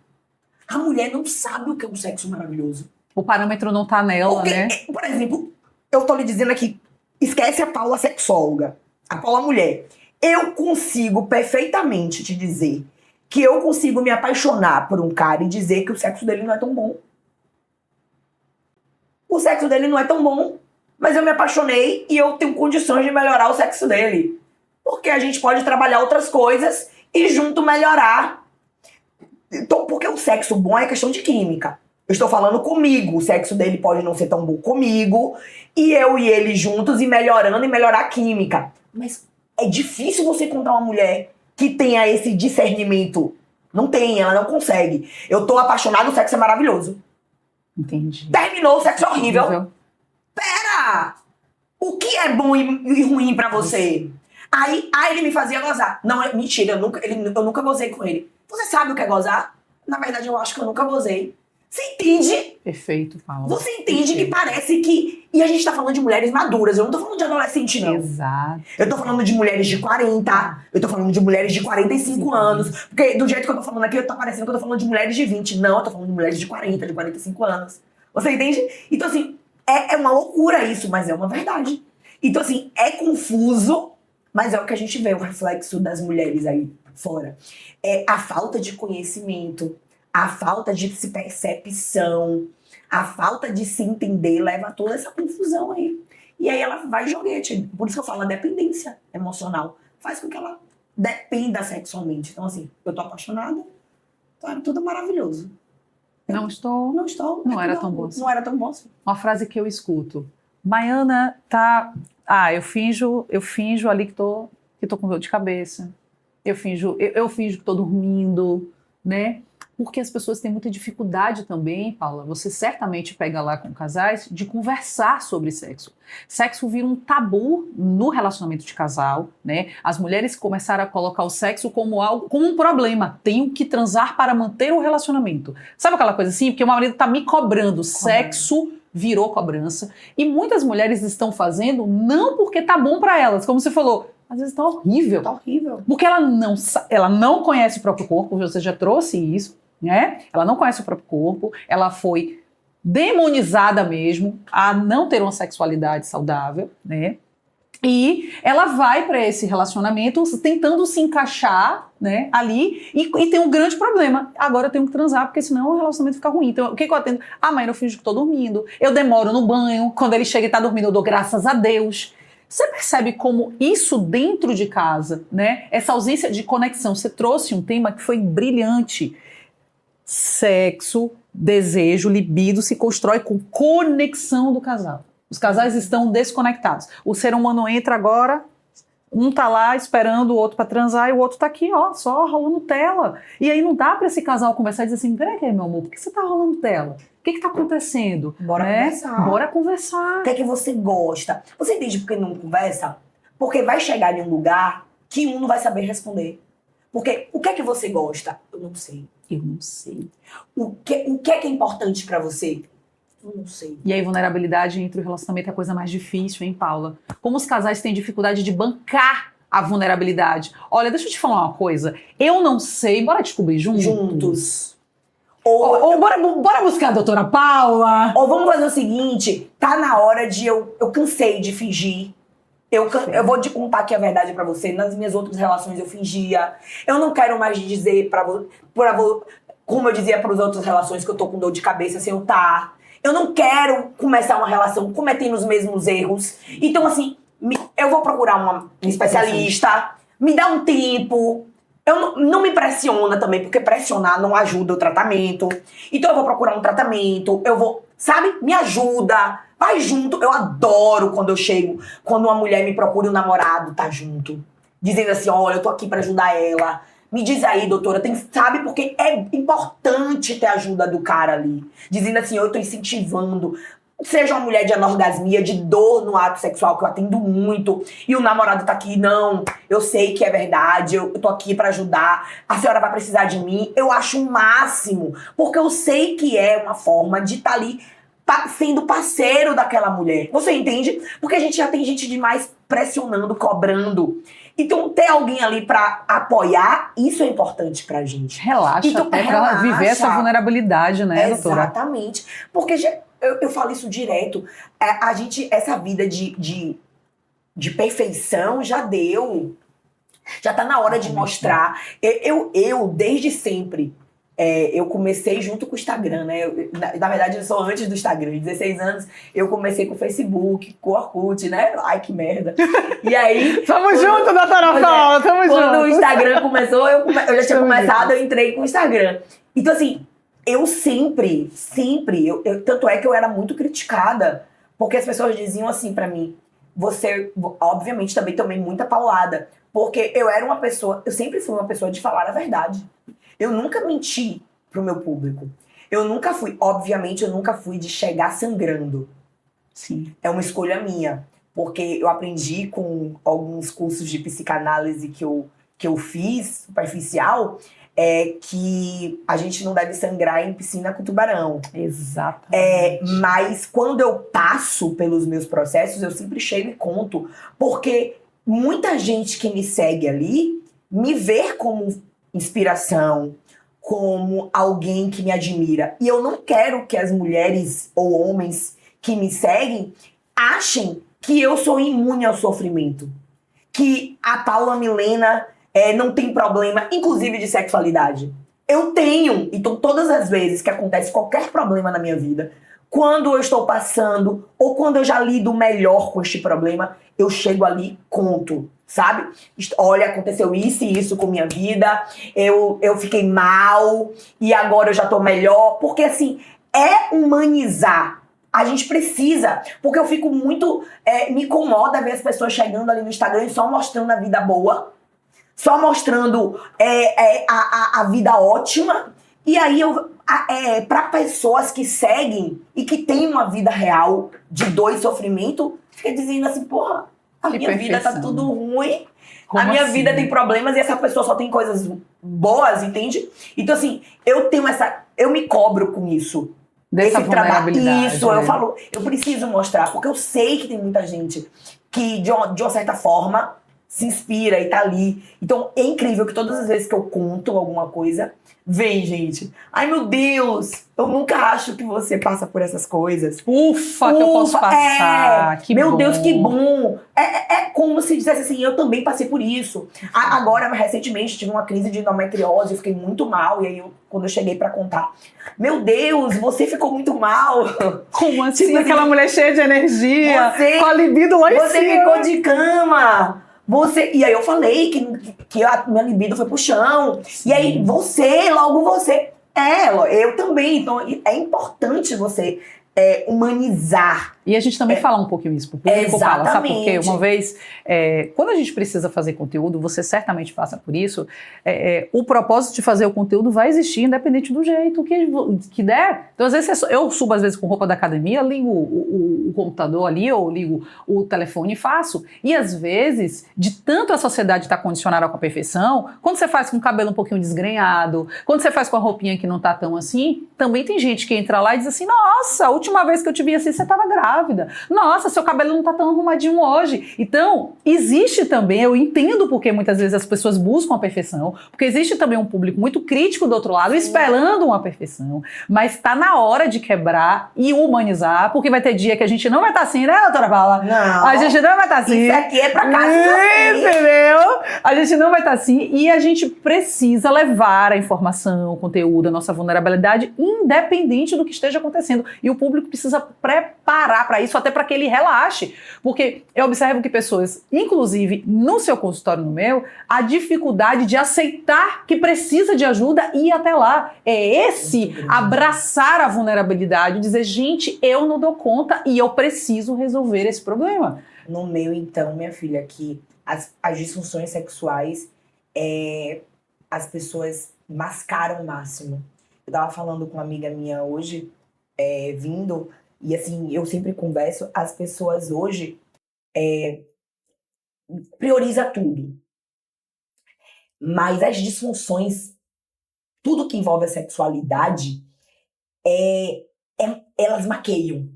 A mulher não sabe o que é um sexo maravilhoso. O parâmetro não tá nela, porque, né? Por exemplo, eu tô lhe dizendo aqui, esquece a Paula sexóloga, a Paula mulher. Eu consigo perfeitamente te dizer que eu consigo me apaixonar por um cara e dizer que o sexo dele não é tão bom. O sexo dele não é tão bom, mas eu me apaixonei e eu tenho condições de melhorar o sexo dele. Porque a gente pode trabalhar outras coisas e junto melhorar. Então, porque o sexo bom é questão de química. Eu estou falando comigo. O sexo dele pode não ser tão bom comigo. E eu e ele juntos e melhorando e melhorar a química. Mas é difícil você encontrar uma mulher que tenha esse discernimento. Não tem, ela não consegue. Eu tô apaixonado, o sexo é maravilhoso. Entendi. Terminou, o sexo é horrível. Pera! O que é bom e ruim pra você? Aí ele me fazia gozar. Não, é mentira, eu nunca gozei com ele. Você sabe o que é gozar? Na verdade, eu acho que eu nunca gozei. Você entende? Perfeito, Paula. Você entende que parece que... E a gente tá falando de mulheres maduras, eu não tô falando de adolescente, não. Exato. Eu tô falando de mulheres de 40, eu tô falando de mulheres de 45 anos. Porque do jeito que eu tô falando aqui, tá parecendo que eu tô falando de mulheres de 20. Não, eu tô falando de mulheres de 40, de 45 anos. Você entende? Então, assim, é uma loucura isso, mas é uma verdade. Então, assim, é confuso, mas é o que a gente vê, o reflexo das mulheres aí fora. É a falta de conhecimento, a falta de percepção, a falta de se entender leva a toda essa confusão aí. E aí ela vai joguete. Por isso que eu falo, a dependência emocional faz com que ela dependa sexualmente. Então, assim, eu tô apaixonada, então era tudo maravilhoso. Não estou. Não era tão bom assim. Não era tão bom assim. Uma frase que eu escuto. Maiana tá... eu finjo ali que tô com dor de cabeça. Eu finjo que tô dormindo, né? Porque as pessoas têm muita dificuldade também, Paula, você certamente pega lá com casais, de conversar sobre sexo. Sexo vira um tabu no relacionamento de casal, né? As mulheres começaram a colocar o sexo como um problema. Tenho que transar para manter o relacionamento. Sabe aquela coisa assim? Porque o marido tá me cobrando. Sexo virou cobrança. E muitas mulheres estão fazendo não porque tá bom para elas, como você falou, às vezes tá horrível. Tá horrível. Porque ela não conhece o próprio corpo, você já trouxe isso, né? Ela não conhece o próprio corpo, ela foi demonizada mesmo a não ter uma sexualidade saudável, né? E ela vai para esse relacionamento tentando se encaixar, né, ali e tem um grande problema. Agora eu tenho que transar, porque senão o relacionamento fica ruim. Então, o que eu atendo? Mãe, eu finjo que tô dormindo. Eu demoro no banho. Quando ele chega e tá dormindo, eu dou graças a Deus. Você percebe como isso dentro de casa, né? Essa ausência de conexão. Você trouxe um tema que foi brilhante. Sexo, desejo, libido se constrói com conexão do casal. Os casais estão desconectados. O ser humano entra agora, um tá lá esperando o outro para transar e o outro tá aqui, ó, só rolando tela. E aí não dá para esse casal conversar e dizer assim, peraí, meu amor, por que você tá rolando tela? O que tá acontecendo? Bora conversar. Bora conversar. O que é que você gosta? Você entende por que não conversa? Porque vai chegar em um lugar que um não vai saber responder. Porque o que é que você gosta? Eu não sei. Eu não sei. O que é importante pra você? Eu não sei. E aí, vulnerabilidade entre o relacionamento é a coisa mais difícil, hein, Paula? Como os casais têm dificuldade de bancar a vulnerabilidade. Olha, deixa eu te falar uma coisa. Eu não sei, bora descobrir juntos. Ou bora buscar a doutora Paula. Ou vamos fazer o seguinte, tá na hora de eu cansei de fingir. Eu vou te contar aqui a verdade pra você. Nas minhas outras relações eu fingia. Eu não quero mais dizer como eu dizia pras outras relações que eu tô com dor de cabeça sem eu estar. Eu não quero começar uma relação cometendo os mesmos erros. Então, assim, eu vou procurar uma especialista. Me dá um tempo. Não me pressiona também, porque pressionar não ajuda o tratamento. Então eu vou procurar um tratamento. Eu vou, sabe? Me ajuda. Vai junto. Eu adoro quando uma mulher me procura e um namorado tá junto. Dizendo assim, olha, eu tô aqui pra ajudar ela. Me diz aí, doutora, sabe? Porque é importante ter a ajuda do cara ali. Dizendo assim, eu tô incentivando. Seja uma mulher de anorgasmia, de dor no ato sexual, que eu atendo muito. E o namorado tá aqui, não, eu sei que é verdade, eu tô aqui pra ajudar. A senhora vai precisar de mim. Eu acho o máximo. Porque eu sei que é uma forma de estar ali sendo parceiro daquela mulher. Você entende? Porque a gente já tem gente demais pressionando, cobrando. Então, ter alguém ali pra apoiar, isso é importante pra gente. Relaxa, então, até pra viver essa vulnerabilidade, né, doutora? Exatamente. Porque eu falo isso direto. Essa vida de perfeição já deu. Já tá na hora de mostrar. Eu desde sempre, eu comecei junto com o Instagram, né? Na verdade, eu sou antes do Instagram. 16 anos, eu comecei com o Facebook, com o Orkut, né? Ai, que merda. E aí... Tamo junto, doutora Paula, tamo junto. Quando o Instagram começou, eu já tinha começado, eu entrei com o Instagram. Então, assim, eu sempre, tanto é que eu era muito criticada, porque as pessoas diziam assim pra mim, você, obviamente também tomei muita paulada, porque eu sempre fui uma pessoa de falar a verdade. Eu nunca menti pro meu público. Obviamente eu nunca fui de chegar sangrando. Sim. É uma escolha minha, porque eu aprendi com alguns cursos de psicanálise que eu fiz, superficial, que a gente não deve sangrar em piscina com tubarão. Exatamente. Mas quando eu passo pelos meus processos, eu sempre chego e conto, porque muita gente que me segue ali me vê como inspiração, como alguém que me admira. E eu não quero que as mulheres ou homens que me seguem achem que eu sou imune ao sofrimento. Que a Paula Milena não tem problema, inclusive de sexualidade. Eu tenho. Então, todas as vezes que acontece qualquer problema na minha vida, quando eu estou passando, ou quando eu já lido melhor com este problema, eu chego ali e conto, sabe? Olha, aconteceu isso e isso com minha vida, eu fiquei mal, e agora eu já tô melhor. Porque, assim, humanizar. A gente precisa, porque eu fico muito... me incomoda ver as pessoas chegando ali no Instagram e só mostrando a vida boa, só mostrando a vida ótima. E aí, para pessoas que seguem e que têm uma vida real de dor e sofrimento, fica dizendo assim, porra, a minha vida tá tudo ruim, a minha vida tem problemas e essa pessoa só tem coisas boas, entende? Então, assim, eu me cobro com isso. Dessa vulnerabilidade. Isso, eu falo, eu preciso mostrar, porque eu sei que tem muita gente que, de uma certa forma, se inspira e tá ali. Então, é incrível que todas as vezes que eu conto alguma coisa, vem, gente. Ai, meu Deus, eu nunca acho que você passa por essas coisas. Ufa, que eu posso passar. Que meu bom. Deus, que bom. É como se dissesse assim, eu também passei por isso. Agora, recentemente, tive uma crise de endometriose, eu fiquei muito mal. E aí, quando eu cheguei pra contar, meu Deus, você ficou muito mal. Como assim? Tipo, aquela mulher cheia de energia, com a libido lá em cima. Você ficou de cama. E aí eu falei que a minha libido foi pro chão. Sim. E aí logo você. Eu também. Então é importante você humanizar. E a gente também fala um pouquinho isso pro público, fala, sabe por quê? Uma vez, quando a gente precisa fazer conteúdo, você certamente passa por isso, o propósito de fazer o conteúdo vai existir independente do jeito que der. Então, às vezes, eu subo às vezes com roupa da academia, ligo o computador ali, ou ligo o telefone e faço. E às vezes, de tanto a sociedade estar condicionada com a perfeição, quando você faz com o cabelo um pouquinho desgrenhado, quando você faz com a roupinha que não tá tão assim, também tem gente que entra lá e diz assim, nossa, a última vez que eu te vi assim, você tava grávida. Nossa, seu cabelo não tá tão arrumadinho hoje. Então, existe também, eu entendo porque muitas vezes as pessoas buscam a perfeição, porque existe também um público muito crítico do outro lado, esperando uma perfeição, mas tá na hora de quebrar e humanizar, porque vai ter dia que a gente não vai estar assim, né, doutora Paula? Não. A gente não vai estar assim. Isso aqui é pra casa. Entendeu? A gente não vai estar assim e a gente precisa levar a informação, o conteúdo, a nossa vulnerabilidade, independente do que esteja acontecendo. E o público precisa preparar para isso, até para que ele relaxe. Porque eu observo que pessoas, inclusive no seu consultório, no meu, a dificuldade de aceitar que precisa de ajuda e ir até lá. É esse abraçar a vulnerabilidade, dizer, gente, eu não dou conta e eu preciso resolver esse problema. No meu, então, minha filha, que as disfunções sexuais, as pessoas mascaram o máximo. Eu tava falando com uma amiga minha hoje, vindo, e assim, eu sempre converso, as pessoas hoje priorizam tudo. Mas as disfunções, tudo que envolve a sexualidade, elas maqueiam.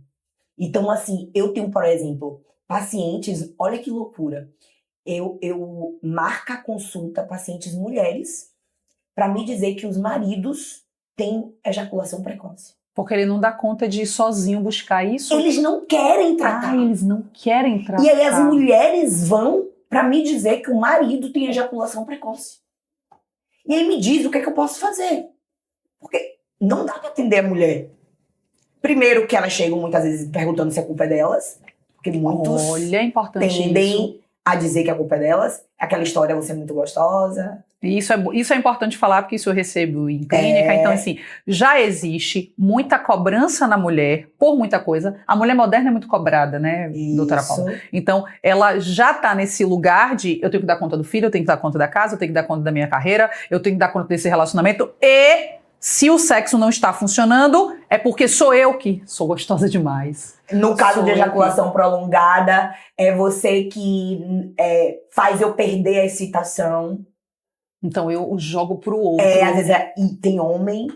Então, assim, eu tenho, por exemplo, pacientes, olha que loucura, eu marco a consulta pacientes mulheres para me dizer que os maridos têm ejaculação precoce. Porque ele não dá conta de ir sozinho buscar isso. Eles não querem tratar. Eles não querem tratar. E aí as mulheres vão para me dizer que o marido tem ejaculação precoce. E aí me diz o que é que eu posso fazer. Porque não dá para atender a mulher. Primeiro que elas chegam muitas vezes perguntando se a culpa é delas. Porque muitos é importante tendem isso. a dizer que a culpa é delas. Aquela história, você é muito gostosa, E isso é importante falar, porque isso eu recebo em clínica. Então, assim, já existe muita cobrança na mulher, por muita coisa. A mulher moderna é muito cobrada, né, doutora Paula? Então, ela já está nesse lugar de eu tenho que dar conta do filho, eu tenho que dar conta da casa, eu tenho que dar conta da minha carreira, eu tenho que dar conta desse relacionamento. E se o sexo não está funcionando, é porque sou eu que sou gostosa demais. No caso de ejaculação prolongada, é você que faz eu perder a excitação. Então eu jogo pro outro. Às vezes e tem homem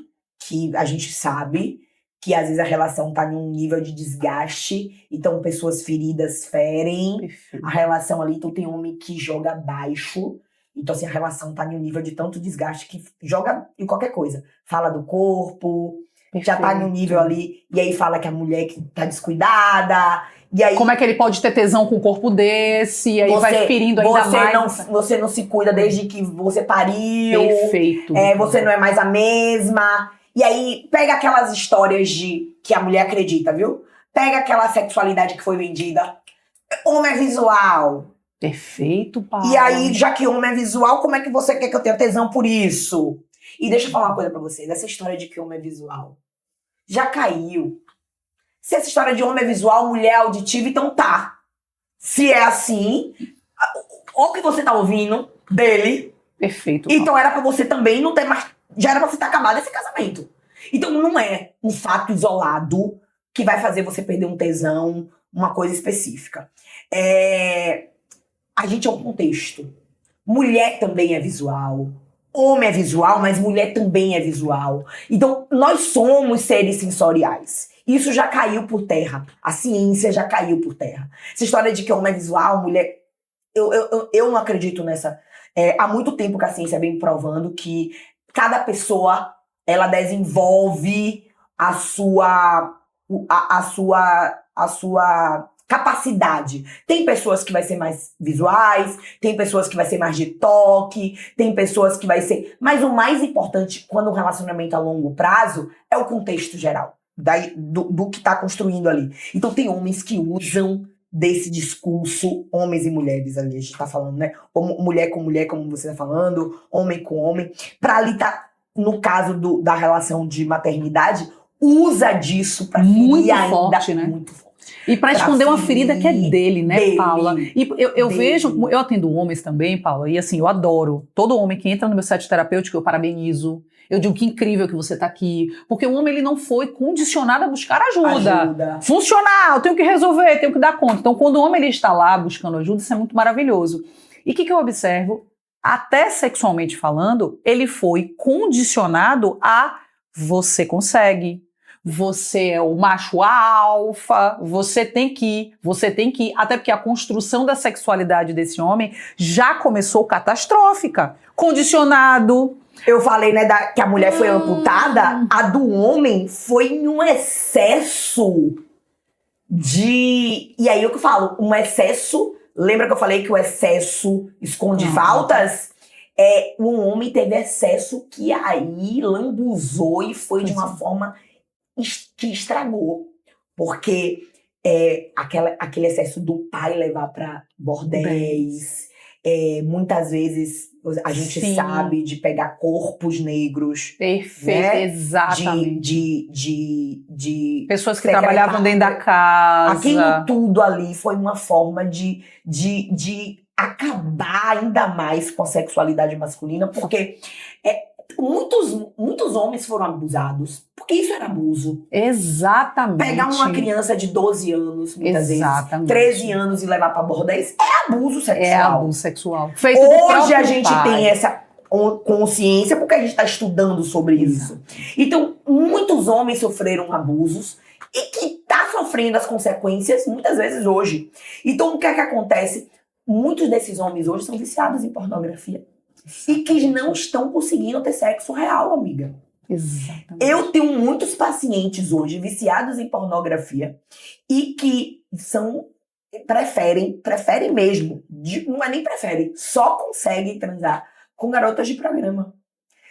que a gente sabe que às vezes a relação tá num nível de desgaste, então pessoas feridas ferem. Perfeito. A relação ali, então tem homem que joga baixo. Então, assim, a relação tá em um nível de tanto desgaste que joga em qualquer coisa. Fala do corpo, perfeito, já tá em um nível ali, e aí fala que a mulher que tá descuidada, e aí... Como é que ele pode ter tesão com um corpo desse, e aí vai ferindo ainda mais. Você não se cuida desde que você pariu. Perfeito. Você não é mais a mesma. E aí, pega aquelas histórias de que a mulher acredita, viu? Pega aquela sexualidade que foi vendida. Homem é visual. Perfeito, Paulo. E aí, já que homem é visual, como é que você quer que eu tenha tesão por isso? E deixa eu falar uma coisa pra vocês. Essa história de que homem é visual já caiu. Se essa história de homem é visual, mulher é auditiva, então tá. Se é assim, o que você tá ouvindo dele. Perfeito. Então era pra você também não ter mais... Já era pra você ter acabado esse casamento. Então não é um fato isolado que vai fazer você perder um tesão, uma coisa específica. A gente é um contexto. Mulher também é visual. Homem é visual, mas mulher também é visual. Então, nós somos seres sensoriais. Isso já caiu por terra. A ciência já caiu por terra. Essa história de que homem é visual, mulher... Eu não acredito nessa... há muito tempo que a ciência vem provando que cada pessoa, ela desenvolve a sua capacidade. Tem pessoas que vai ser mais visuais, tem pessoas que vai ser mais de toque, tem pessoas que vai ser... Mas o mais importante, quando um relacionamento a longo prazo, é o contexto geral, do que tá construindo ali. Então tem homens que usam desse discurso, homens e mulheres ali, a gente tá falando, né? Mulher com mulher, como você tá falando, homem com homem, pra ali tá, no caso da relação de maternidade, usa disso pra ferir muito ainda forte, né? Muito forte. E para esconder uma ferida que é dele, né, Paula? E eu vejo, eu atendo homens também, Paula, e assim, eu adoro. Todo homem que entra no meu set terapêutico, eu parabenizo. Eu digo que incrível que você tá aqui. Porque o homem, ele não foi condicionado a buscar ajuda. Funcionar, eu tenho que resolver, tenho que dar conta. Então, quando o homem ele está lá buscando ajuda, isso é muito maravilhoso. E o que eu observo? Até sexualmente falando, ele foi condicionado a você consegue. Você é o macho alfa, você tem que ir, até porque a construção da sexualidade desse homem já começou catastrófica, condicionado. Eu falei, né, que a mulher foi amputada, a do homem foi em um excesso de... E aí o que eu falo, um excesso... Lembra que eu falei que o excesso esconde faltas? O homem teve excesso que aí lambuzou e foi de uma forma... que estragou, porque aquele excesso do pai levar para bordéis, muitas vezes a gente sabe de pegar corpos negros. Perfeito, né? Exatamente. De pessoas que trabalhavam dentro da casa. Aquilo tudo ali foi uma forma de acabar ainda mais com a sexualidade masculina, porque muitos homens foram abusados, porque isso era abuso. Exatamente. Pegar uma criança de 12 anos, muitas vezes, 13 anos e levar pra bordéis, é abuso sexual. É abuso sexual. Hoje a gente tem essa consciência porque a gente tá estudando sobre isso. Então, muitos homens sofreram abusos e que tá sofrendo as consequências muitas vezes hoje. Então, o que é que acontece? Muitos desses homens hoje são viciados em pornografia. E que não estão conseguindo ter sexo real, amiga. Exatamente. Eu tenho muitos pacientes hoje viciados em pornografia e que preferem mesmo, não é nem preferem, só conseguem transar com garotas de programa.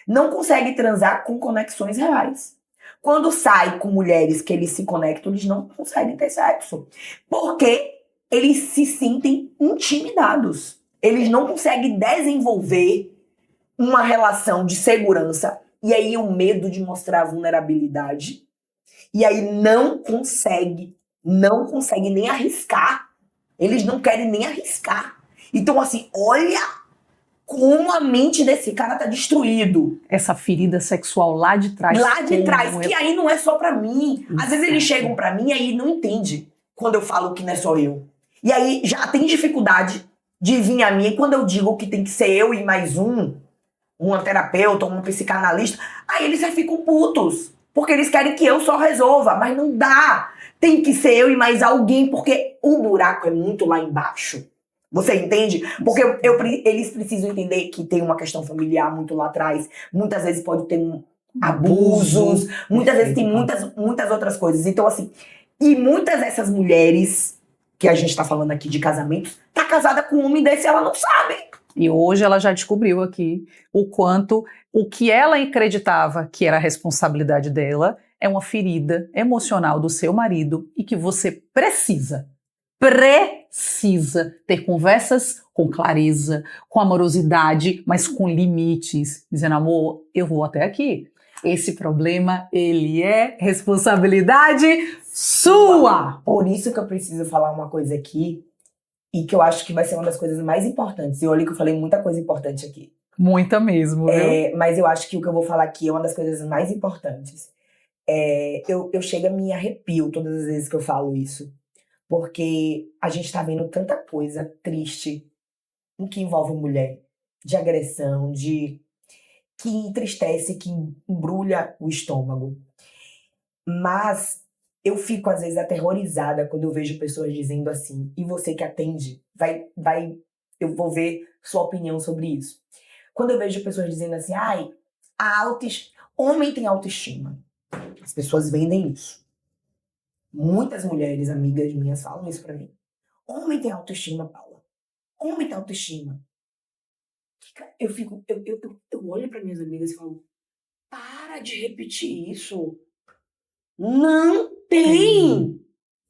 Não conseguem transar com conexões reais. Quando sai com mulheres que eles se conectam, eles não conseguem ter sexo. Porque eles se sentem intimidados. Eles não conseguem desenvolver uma relação de segurança, e aí o medo de mostrar vulnerabilidade, e aí não consegue nem arriscar. Eles não querem nem arriscar. Então, assim, olha como a mente desse cara tá destruído. Essa ferida sexual lá de trás. Lá de trás, que aí não é só pra mim. Às vezes eles chegam pra mim e aí não entende quando eu falo que não é só eu. E aí já tem dificuldade de vir a mim. E quando eu digo que tem que ser eu e mais uma terapeuta, um psicanalista, aí eles já ficam putos. Porque eles querem que eu só resolva, mas não dá. Tem que ser eu e mais alguém, porque o buraco é muito lá embaixo. Você entende? Porque eles precisam entender que tem uma questão familiar muito lá atrás. Muitas vezes pode ter abusos, muitas vezes tem muitas outras coisas. Então, assim, e muitas dessas mulheres que a gente tá falando aqui de casamentos, tá casada com um homem desse e ela não sabe. E hoje ela já descobriu aqui o que ela acreditava que era a responsabilidade dela é uma ferida emocional do seu marido e que você precisa ter conversas com clareza, com amorosidade, mas com limites, dizendo, amor, eu vou até aqui. Esse problema, ele é responsabilidade sua. Por isso que eu preciso falar uma coisa aqui e que eu acho que vai ser uma das coisas mais importantes. E olha que eu falei muita coisa importante aqui. Muita mesmo, viu? Mas eu acho que o que eu vou falar aqui é uma das coisas mais importantes. Eu chego a me arrepio todas as vezes que eu falo isso. Porque a gente tá vendo tanta coisa triste no que envolve mulher. De agressão, que entristece, que embrulha o estômago. Mas eu fico, às vezes, aterrorizada quando eu vejo pessoas dizendo assim, e você que atende, eu vou ver sua opinião sobre isso. Quando eu vejo pessoas dizendo assim, homem tem autoestima. As pessoas vendem isso. Muitas mulheres, amigas minhas, falam isso pra mim. Homem tem autoestima, Paula. Homem tem autoestima. Eu olho pra minhas amigas e falo, para de repetir isso. Não tem!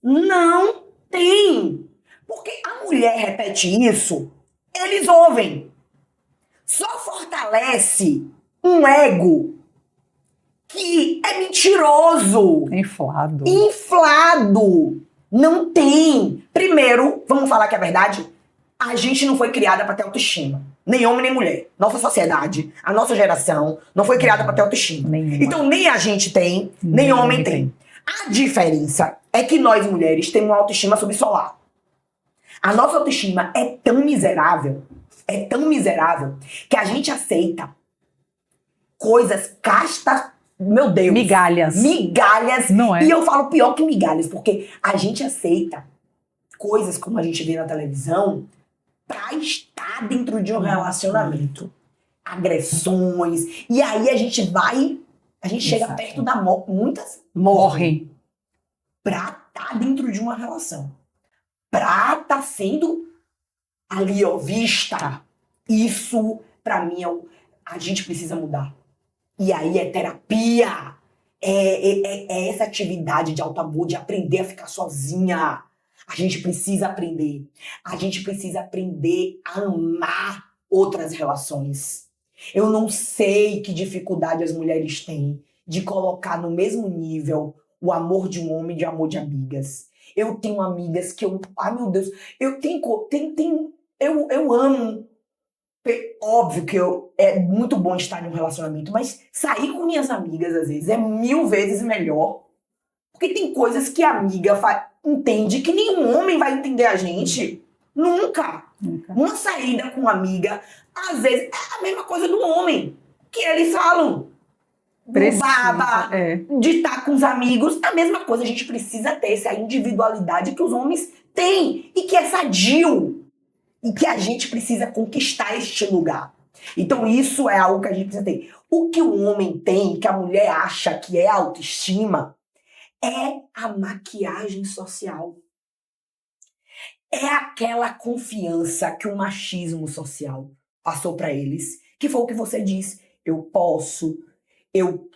Não tem! Porque a mulher repete isso, eles ouvem. Só fortalece um ego que é mentiroso. Inflado. Não tem. Primeiro, vamos falar que é verdade, a gente não foi criada pra ter autoestima. Nem homem, nem mulher. Nossa sociedade, a nossa geração, não foi criada pra ter autoestima. Nenhuma. Então, nem a gente tem, nem homem tem. A diferença é que nós, mulheres, temos uma autoestima subsolar. A nossa autoestima é tão miserável, que a gente aceita coisas castas, meu Deus. Migalhas. Não é? E eu falo pior que migalhas, porque a gente aceita coisas como a gente vê na televisão pra estar dentro de um relacionamento. Agressões. E aí a gente chega perto da morte. Muitas morrem pra estar dentro de uma relação. Pra estar sendo ali, ó, vista. Isso, pra mim, a gente precisa mudar. E aí é terapia. É essa atividade de auto-amor, de aprender a ficar sozinha. A gente precisa aprender. A gente precisa aprender a amar outras relações. Eu não sei que dificuldade as mulheres têm de colocar no mesmo nível o amor de um homem e o amor de amigas. Eu tenho amigas que ai meu Deus, eu amo. Óbvio que é muito bom estar em um relacionamento, mas sair com minhas amigas às vezes é 1000 vezes melhor. Porque tem coisas que a amiga entende que nenhum homem vai entender a gente. Nunca. Uma saída com uma amiga, às vezes, é a mesma coisa do homem. Que eles falam. De estar com os amigos. A mesma coisa, a gente precisa ter essa individualidade que os homens têm. E que é sadio. E que a gente precisa conquistar este lugar. Então isso é algo que a gente precisa ter. O que o homem tem, que a mulher acha que é autoestima, é a maquiagem social. É aquela confiança que o machismo social passou pra eles, que foi o que você disse. Eu posso, eu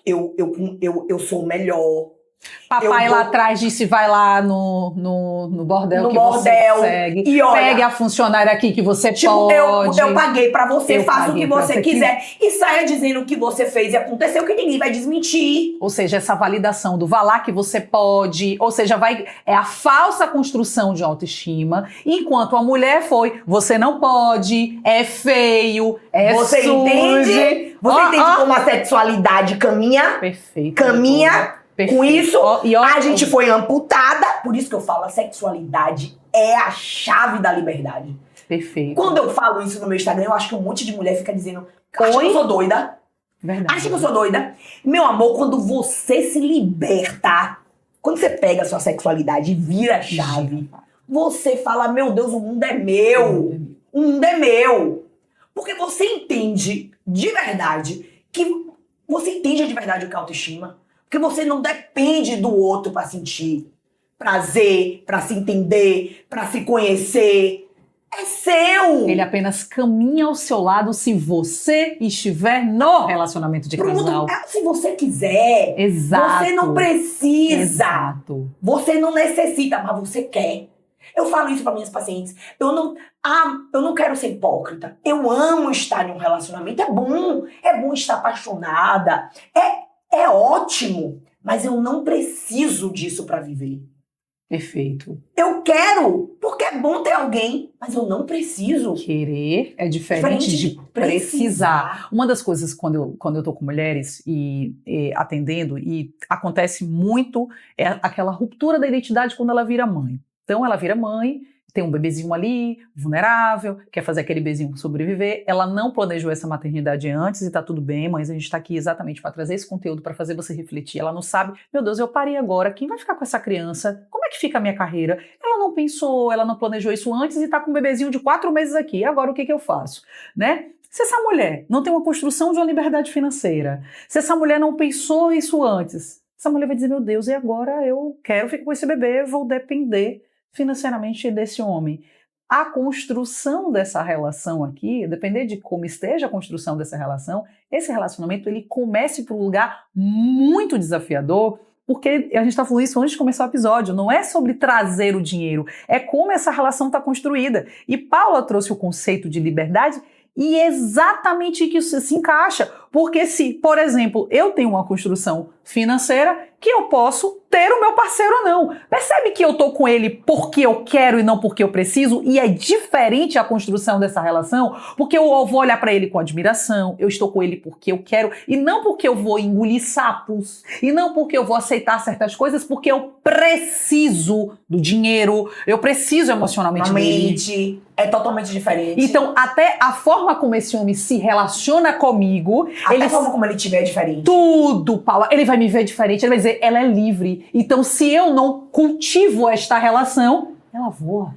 sou melhor, Papai lá atrás disse, vai lá no bordel no que bordel, você segue. e olha, pegue a funcionária aqui que você pode. Eu paguei pra você, faça o que você quiser. Que... E saia dizendo o que você fez e aconteceu, que ninguém vai desmentir. Ou seja, essa validação do vá lá que você pode. Ou seja, é a falsa construção de autoestima. Enquanto a mulher foi, você não pode, é feio, é você sujo. Entende? Você entende como a sexualidade caminha? Perfeito. Caminha. Perfeito. Com isso, a gente foi amputada. Por isso que eu falo, a sexualidade é a chave da liberdade. Perfeito. Quando eu falo isso no meu Instagram, eu acho que um monte de mulher fica dizendo, acha que eu sou doida. Verdade. Acha que eu sou doida. Meu amor, quando você se liberta, quando você pega a sua sexualidade e vira a chave, você fala, meu Deus, o mundo é meu. O mundo é meu. Porque você entende de verdade que... Você entende de verdade o que é autoestima. Porque você não depende do outro pra sentir prazer, pra se entender, pra se conhecer. É seu! Ele apenas caminha ao seu lado se você estiver no relacionamento de casal. Se você quiser. Exato. Você não precisa. Exato. Você não necessita, mas você quer. Eu falo isso para minhas pacientes. Eu não quero ser hipócrita. Eu amo estar em um relacionamento. É bom estar apaixonada. É ótimo, mas eu não preciso disso para viver. Perfeito. Eu quero, porque é bom ter alguém, mas eu não preciso. Querer é diferente de precisar. Uma das coisas quando eu tô com mulheres e atendendo, e acontece muito, é aquela ruptura da identidade quando ela vira mãe. Então ela vira mãe, tem um bebezinho ali, vulnerável, quer fazer aquele bebezinho sobreviver. Ela não planejou essa maternidade antes e tá tudo bem, mas a gente tá aqui exatamente para trazer esse conteúdo para fazer você refletir. Ela não sabe, meu Deus, eu parei agora, quem vai ficar com essa criança? Como é que fica a minha carreira? Ela não pensou, ela não planejou isso antes e tá com um bebezinho de 4 meses aqui. Agora o que eu faço? Né? Se essa mulher não tem uma construção de uma liberdade financeira, se essa mulher não pensou isso antes, essa mulher vai dizer, meu Deus, e agora eu quero ficar com esse bebê, vou depender financeiramente desse homem. A construção dessa relação aqui, depender de como esteja a construção dessa relação, esse relacionamento ele comece por um lugar muito desafiador, porque a gente está falando isso antes de começar o episódio, não é sobre trazer o dinheiro, é como essa relação está construída. E Paula trouxe o conceito de liberdade e exatamente que isso se encaixa, porque se, por exemplo, eu tenho uma construção financeira que eu posso ter o meu parceiro ou não. Percebe que eu tô com ele porque eu quero e não porque eu preciso? E é diferente a construção dessa relação, porque eu vou olhar pra ele com admiração, eu estou com ele porque eu quero, e não porque eu vou engolir sapos, e não porque eu vou aceitar certas coisas, porque eu preciso do dinheiro, eu preciso emocionalmente dele. É totalmente diferente. Então, até a forma como esse homem se relaciona comigo... Até a forma como ele te vê é diferente. Tudo, Paula. Ele vai me ver diferente, ele vai dizer, ela é livre. Então, se eu não cultivo esta relação, ela voa.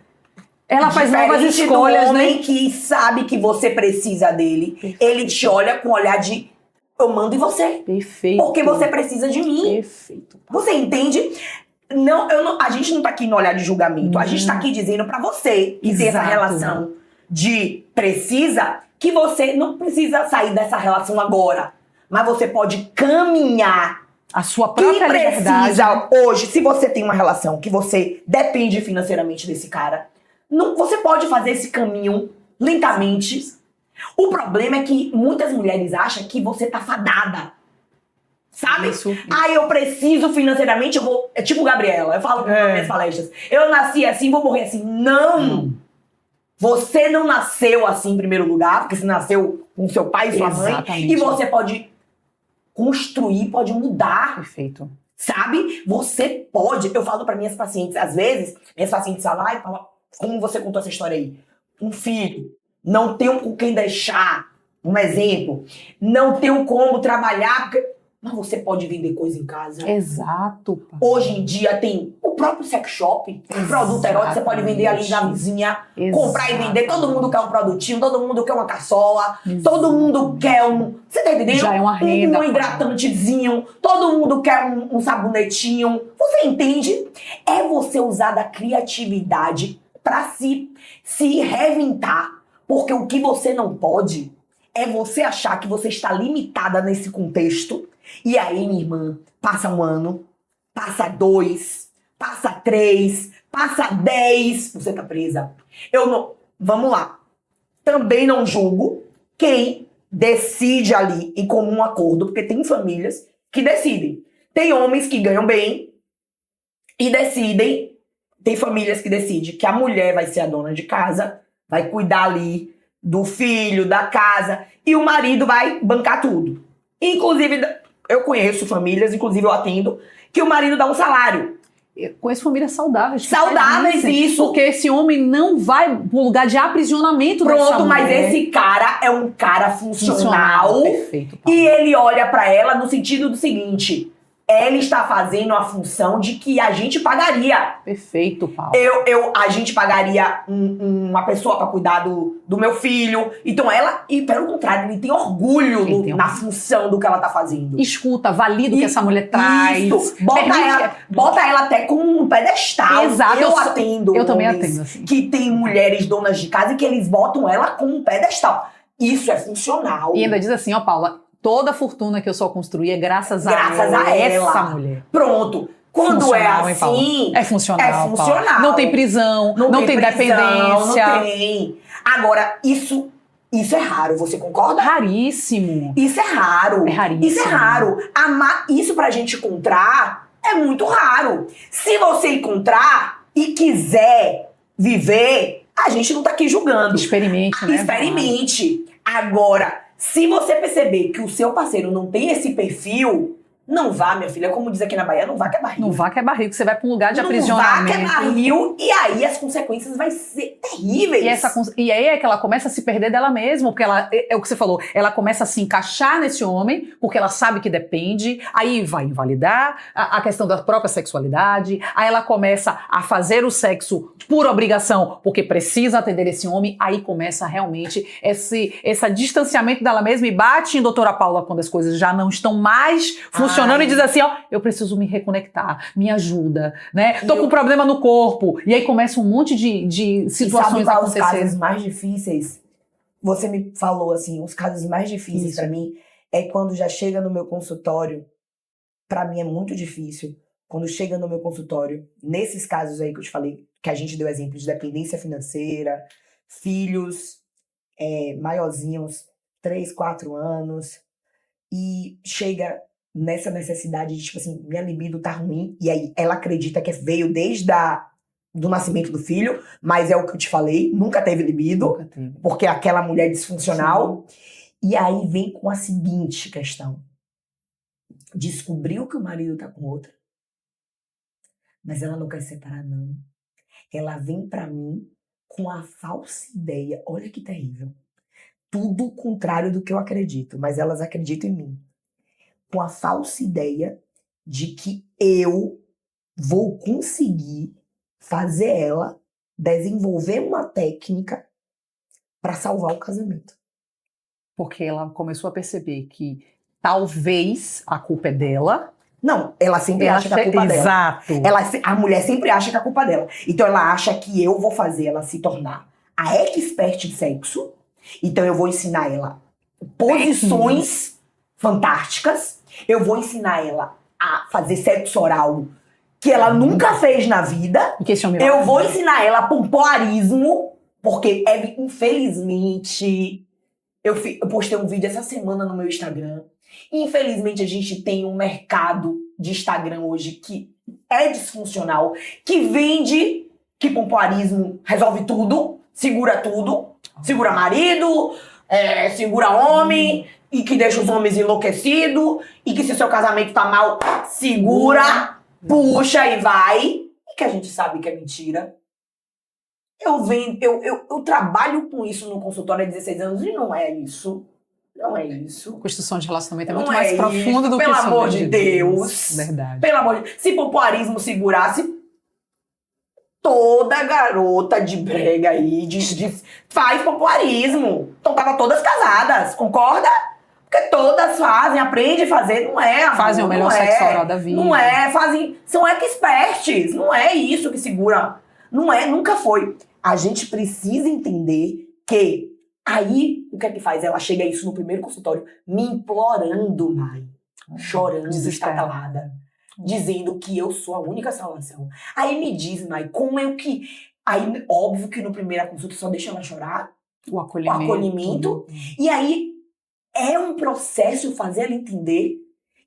Ela faz novas escolhas, do homem né? Que sabe que você precisa dele. Perfeito. Ele te olha com um olhar de, eu mando em você. Perfeito. Porque você precisa de mim. Perfeito. Paula. Você entende? A gente não tá aqui no olhar de julgamento. A gente tá aqui dizendo pra você que tem essa relação de precisa, que você não precisa sair dessa relação agora. Mas você pode caminhar. A sua própria liberdade. Precisa hoje, se você tem uma relação que você depende financeiramente desse cara, você pode fazer esse caminho lentamente. O problema é que muitas mulheres acham que você tá fadada. Sabe? Isso. Eu preciso financeiramente, eu vou... É tipo Gabriela, eu falo nas minhas palestras. Eu nasci assim, vou morrer assim. Não! Você não nasceu assim em primeiro lugar, porque você nasceu com seu pai e sua mãe. E você pode construir, pode mudar. Perfeito. Sabe? Você pode. Eu falo para minhas pacientes, às vezes, minhas pacientes falam, e falam, como você contou essa história aí? Um filho, não tenho com quem deixar. Um exemplo. Não tenho como trabalhar, porque... Mas você pode vender coisa em casa. Exato. Hoje em dia tem o próprio sex shop, produto erótico, você pode vender ali na vizinha, comprar e vender. Todo mundo quer um produtinho, todo mundo quer uma caçola, todo mundo quer um... Você tá entendendo? Já é uma renda. Um hidratantezinho, todo mundo quer um sabonetinho. Você entende? É você usar da criatividade pra se reventar. Porque o que você não pode é você achar que você está limitada nesse contexto. E aí, minha irmã, passa um ano, passa 2, passa 3, passa 10, você tá presa. Eu não... Vamos lá. Também não julgo quem decide ali em comum acordo, porque tem famílias que decidem. Tem homens que ganham bem e decidem, tem famílias que decidem que a mulher vai ser a dona de casa, vai cuidar ali do filho, da casa, e o marido vai bancar tudo. Inclusive, eu conheço famílias, inclusive eu atendo, que o marido dá um salário. Eu conheço famílias saudáveis. Saudáveis, isso. Porque esse homem não vai pro lugar de aprisionamento dessa Pronto, mas mulher. esse cara é um cara funcional. Perfeito, Paula. E ele olha pra ela no sentido do seguinte: ela está fazendo a função de que a gente pagaria. Perfeito, Paulo. A gente pagaria uma pessoa pra cuidar do meu filho. Então ela, e pelo contrário, ele tem orgulho na função do que ela tá fazendo. Escuta, valida o que essa mulher traz. Isso. Bota ela até com um pedestal. Exato. Eu também homens atendo, assim. que tem mulheres donas de casa e que eles botam ela com um pedestal. Isso é funcional. E ainda diz assim, ó, Paula, toda a fortuna que eu só construí é graças a ela. essa mulher. Pronto. Quando Funcional, é assim, é funcional. Funcional. Não tem prisão, não tem dependência. Não tem. Agora, isso é raro, você concorda? Raríssimo. Isso é raro. É raríssimo. Isso é raro. Isso pra gente encontrar é muito raro. Se você encontrar e quiser viver, a gente não tá aqui julgando. Experimente, né? Experimente. Agora, se você perceber que o seu parceiro não tem esse perfil, não vá, minha filha. Como diz aqui na Bahia, não vá que é barril. Não vá que é barril, que você vai pra um lugar de aprisionamento. Não vá que é barril, e aí as consequências vão ser terríveis. E aí é que ela começa a se perder dela mesma, porque é o que você falou, ela começa a se encaixar nesse homem, porque ela sabe que depende, aí vai invalidar a questão da própria sexualidade, aí ela começa a fazer o sexo por obrigação, porque precisa atender esse homem, aí começa realmente esse distanciamento dela mesma e bate em doutora Paula quando as coisas já não estão mais funcionando e diz assim, ó, eu preciso me reconectar, me ajuda, né? Tô com problema no corpo. E aí começa um monte de situações a acontecer. Os casos mais difíceis, você me falou assim, os casos mais difíceis pra mim é quando já chega no meu consultório. Pra mim é muito difícil. Quando chega no meu consultório, nesses casos aí que eu te falei, que a gente deu exemplo de dependência financeira, filhos maiorzinhos, 3, 4 anos, e chega nessa necessidade de, tipo assim, minha libido tá ruim, e aí ela acredita que veio desde do nascimento do filho, mas é o que eu te falei, nunca teve libido, porque é aquela mulher disfuncional. Sim. E aí vem com a seguinte questão: descobriu que o marido tá com outra, mas ela não quer se separar, não. Ela vem pra mim com a falsa ideia, olha que terrível, tudo o contrário do que eu acredito, mas elas acreditam em mim, com a falsa ideia de que eu vou conseguir fazer ela desenvolver uma técnica para salvar o casamento. Porque ela começou a perceber que talvez a culpa é dela. Não, ela sempre acha que a culpa é dela. Exato. A mulher sempre acha que a culpa é dela. Então ela acha que eu vou fazer ela se tornar a expert em sexo. Então eu vou ensinar ela posições fantásticas. Eu vou ensinar ela a fazer sexo oral que ela nunca fez na vida. Eu vou ensinar ela pompoarismo, porque infelizmente eu postei um vídeo essa semana no meu Instagram. Infelizmente a gente tem um mercado de Instagram hoje que é disfuncional, que vende que pompoarismo resolve tudo, segura marido, segura homem, e que deixa os homens enlouquecidos, e que se o seu casamento tá mal, segura, puxa e vai. E que a gente sabe que é mentira. Eu trabalho com isso no consultório há 16 anos e não é isso. Não é isso. Construção de relacionamento é muito mais profundo do que isso. Pelo amor de Deus. Verdade. Pelo amor de Deus. Se pompoarismo segurasse, toda garota de brega aí faz pompoarismo. Então tava todas casadas, concorda? Porque todas fazem, aprendem a fazer, não é, amor, fazem o melhor sexo oral da vida. Não é, são experts, não é isso que segura. Não é, nunca foi. A gente precisa entender que aí, o que é que faz? Ela chega a isso no primeiro consultório, me implorando, mãe, chorando, estatalada. dizendo que eu sou a única salvação. Aí me diz, Mai, como eu que... Aí, óbvio que no primeira consulta só deixa ela chorar. O O acolhimento. acolhimento. E aí, é um processo fazer ela entender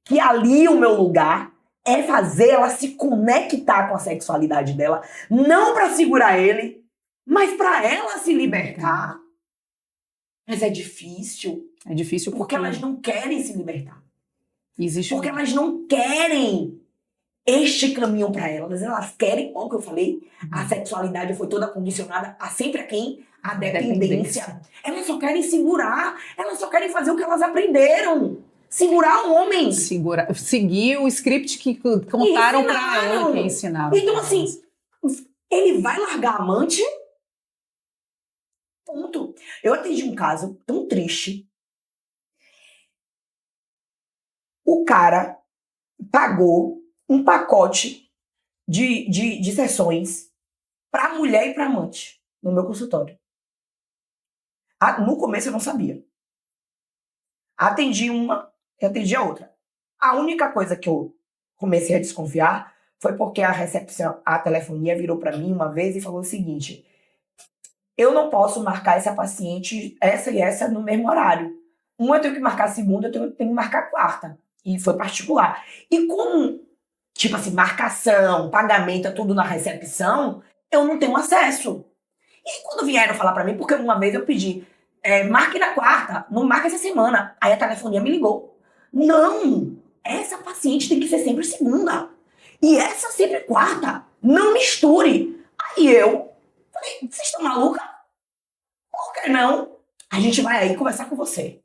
que ali o meu lugar é fazer ela se conectar com a sexualidade dela, não pra segurar ele, mas pra ela se libertar. Mas é difícil, É difícil porque elas não querem se libertar. existe Porque elas não querem este caminho pra elas. Elas querem, como que eu falei, a sexualidade foi toda condicionada a sempre a quem? A dependência. Elas só querem segurar, elas só querem fazer o que elas aprenderam. Segurar homens. seguir o script que contaram pra ensinaram. ela, que ensinaram. Então, assim, ele vai largar a amante? Ponto. Eu atendi um caso tão triste. O cara pagou um pacote de sessões pra mulher e pra amante no meu consultório. No começo eu não sabia. Atendi uma e atendi a outra. A única coisa que eu comecei a desconfiar foi porque a recepção, a telefonia virou pra mim uma vez e falou o seguinte: eu não posso marcar essa paciente, essa e essa, no mesmo horário. Uma eu tenho que marcar a segunda, eu tenho que marcar a quarta. E foi particular. E como, tipo assim, marcação, pagamento, é tudo na recepção, eu não tenho acesso. E quando vieram falar pra mim, porque uma vez eu pedi, marque na quarta, não marque essa semana. Aí a telefonia me ligou. Não, essa paciente tem que ser sempre segunda. E essa sempre quarta. Não misture. Aí eu falei, vocês estão malucas? Por que não? A gente vai aí conversar com você.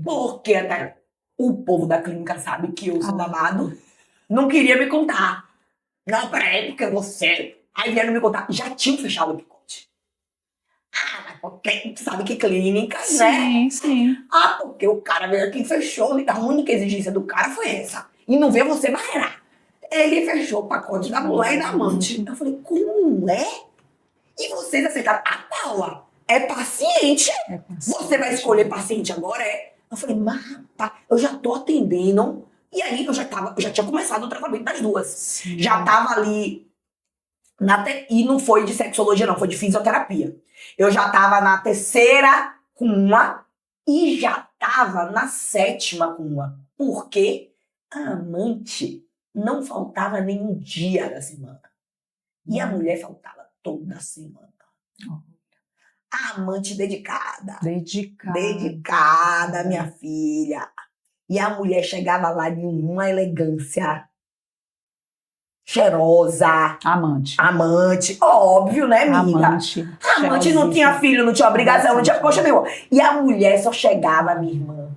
Porque até o povo da clínica sabe que eu sou babado. Não queria me contar. Não, peraí, porque você... Aí vieram me contar. Já tinham fechado o picote. Mas porque tu sabe que clínica, né? Sim, sim. Porque o cara veio aqui e fechou. A única exigência do cara foi essa. E não veio você barreirar. Ele fechou o pacote da mulher e da amante. Eu falei, como é? E vocês aceitaram? Paula, é paciente. Você vai escolher paciente agora? Eu falei, mas eu já tô atendendo. E aí eu já tinha começado o tratamento das duas. Sim. Já tava ali. E não foi de sexologia, não, foi de fisioterapia. Eu já tava na terceira com uma e já tava na sétima com uma. Porque a amante não faltava nenhum dia da semana. E a mulher faltava toda semana. A amante dedicada. Dedicada, minha filha. E a mulher chegava lá de uma elegância cheirosa. Amante. Óbvio, né, amiga? Amante não tinha filho, não tinha obrigação, não tinha coxa nenhuma. E a mulher só chegava, minha irmã,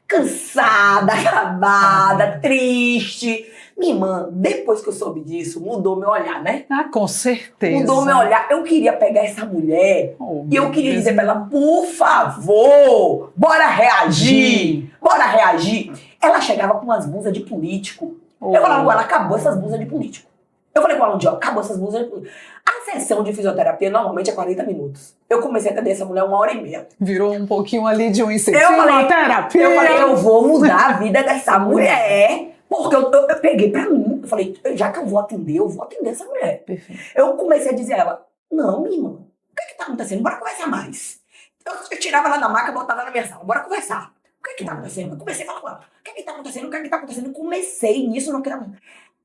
cansada, acabada, triste. Minha irmã, depois que eu soube disso, mudou meu olhar, né? Com certeza. Mudou meu olhar. Eu queria pegar essa mulher e eu queria dizer pra ela, por favor, bora reagir. Bora reagir. Ela chegava com umas blusas de político. Eu falava com ela, acabou essas blusas de político. Eu falei com ela um dia, acabou essas blusas de político. A sessão de fisioterapia normalmente é 40 minutos. Eu comecei a atender essa mulher 1h30. Virou um pouquinho ali de um incentivo. Eu falei, eu vou mudar a vida dessa mulher. Porque eu peguei pra mim. Eu falei, já que eu vou atender essa mulher. Perfeito. Eu comecei a dizer a ela, não, minha irmã, o que tá acontecendo? Bora conversar mais. Eu tirava ela da maca e botava na minha sala, bora conversar. O que tá acontecendo? Eu comecei a falar com ela, o que tá acontecendo? O que tá acontecendo? Eu comecei nisso, não queria...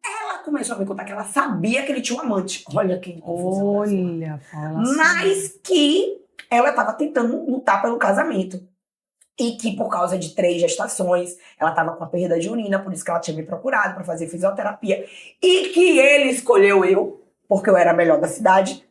Ela começou a me contar que ela sabia que ele tinha um amante. Olha que confusão. Olha, fala assim. Mas que ela tava tentando lutar pelo casamento. E que por causa de 3 gestações, ela tava com a perda de urina, por isso que ela tinha me procurado pra fazer fisioterapia. E que ele escolheu eu, porque eu era a melhor da cidade.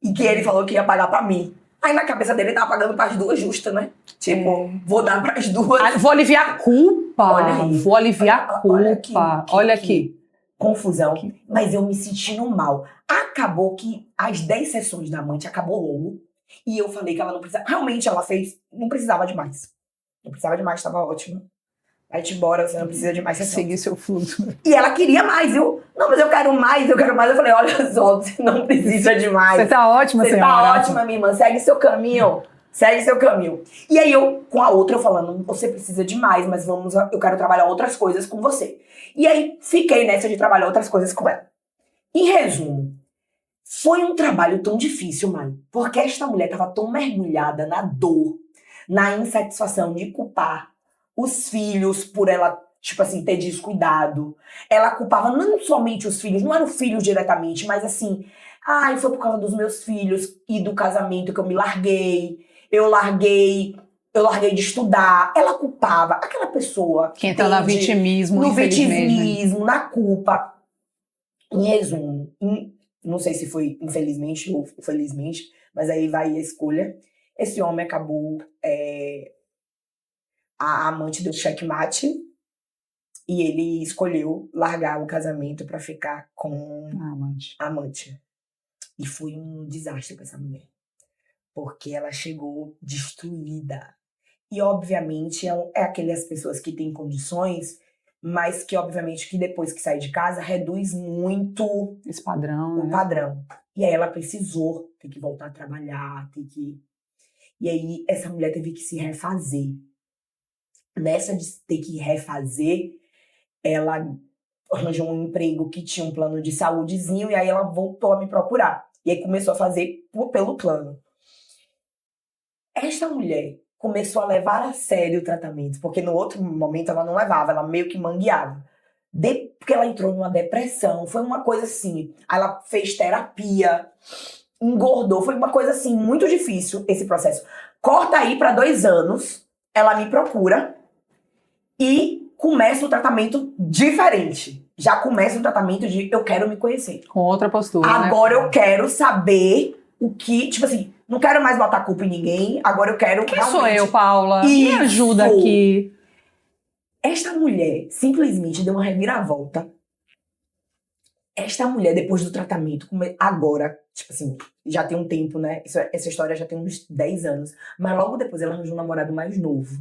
E que ele falou que ia pagar pra mim. Aí na cabeça dele ele tava pagando pras duas justas, né? Tipo, vou dar pras duas. Vou aliviar a culpa. Olha aí. Vou aliviar a culpa. Olha aqui. Confusão. Mas eu me sentindo mal. Acabou que as 10 sessões da amante acabou logo. E eu falei que ela não precisava. Realmente ela fez. Não precisava de mais. Não precisava de mais, tava ótimo. Vai-te embora, você não precisa de mais sessões. Seguir seu fluxo. E ela queria mais, viu? Não, mas eu quero mais, eu quero mais. Eu falei, olha só, você não precisa de mais. Você tá ótima, Você senhora. tá ótima, minha irmã. Segue seu caminho. segue seu caminho. E aí eu, com a outra, eu falando, você precisa de mais, mas eu quero trabalhar outras coisas com você. E aí fiquei nessa de trabalhar outras coisas com ela. Em resumo, foi um trabalho tão difícil, mãe, porque esta mulher estava tão mergulhada na dor, na insatisfação de culpar os filhos por ela, tipo assim, ter descuidado. Ela culpava não somente os filhos, não eram filhos diretamente, mas assim, ai, foi por causa dos meus filhos e do casamento que eu me larguei. Eu larguei de estudar. Ela culpava aquela pessoa que entra no vitimismo, no infelizmente. vitimismo, na culpa. Em resumo, não sei se foi infelizmente ou felizmente, mas aí vai a escolha. Esse homem acabou, a amante deu checkmate e ele escolheu largar o casamento pra ficar com a amante. E foi um desastre com essa mulher. Porque ela chegou destruída. E, obviamente, é aquelas pessoas que têm condições, mas que, obviamente, que depois que sai de casa, reduz muito esse padrão, o padrão. E aí ela precisou ter que voltar a trabalhar, E aí essa mulher teve que se refazer. Nessa de ter que refazer, ela arranjou um emprego que tinha um plano de saúdezinho, e aí ela voltou a me procurar. E aí começou a fazer pelo plano. Esta mulher começou a levar a sério o tratamento, porque no outro momento ela não levava, ela meio que mangueava. Porque ela entrou numa depressão, foi uma coisa assim. Aí ela fez terapia, engordou, foi uma coisa assim, muito difícil esse processo. Corta aí para 2 anos, ela me procura e começa o tratamento diferente. Já começa o tratamento de eu quero me conhecer. Com outra postura, agora eu quero saber o que, tipo assim, não quero mais botar culpa em ninguém, agora eu quero Quem realmente... sou eu, Paula? Isso. Me ajuda aqui. Esta mulher simplesmente deu uma reviravolta. Esta mulher, depois do tratamento, agora, tipo assim, já tem um tempo, né? Essa história já tem uns 10 anos. Mas logo depois ela arranjou um namorado mais novo.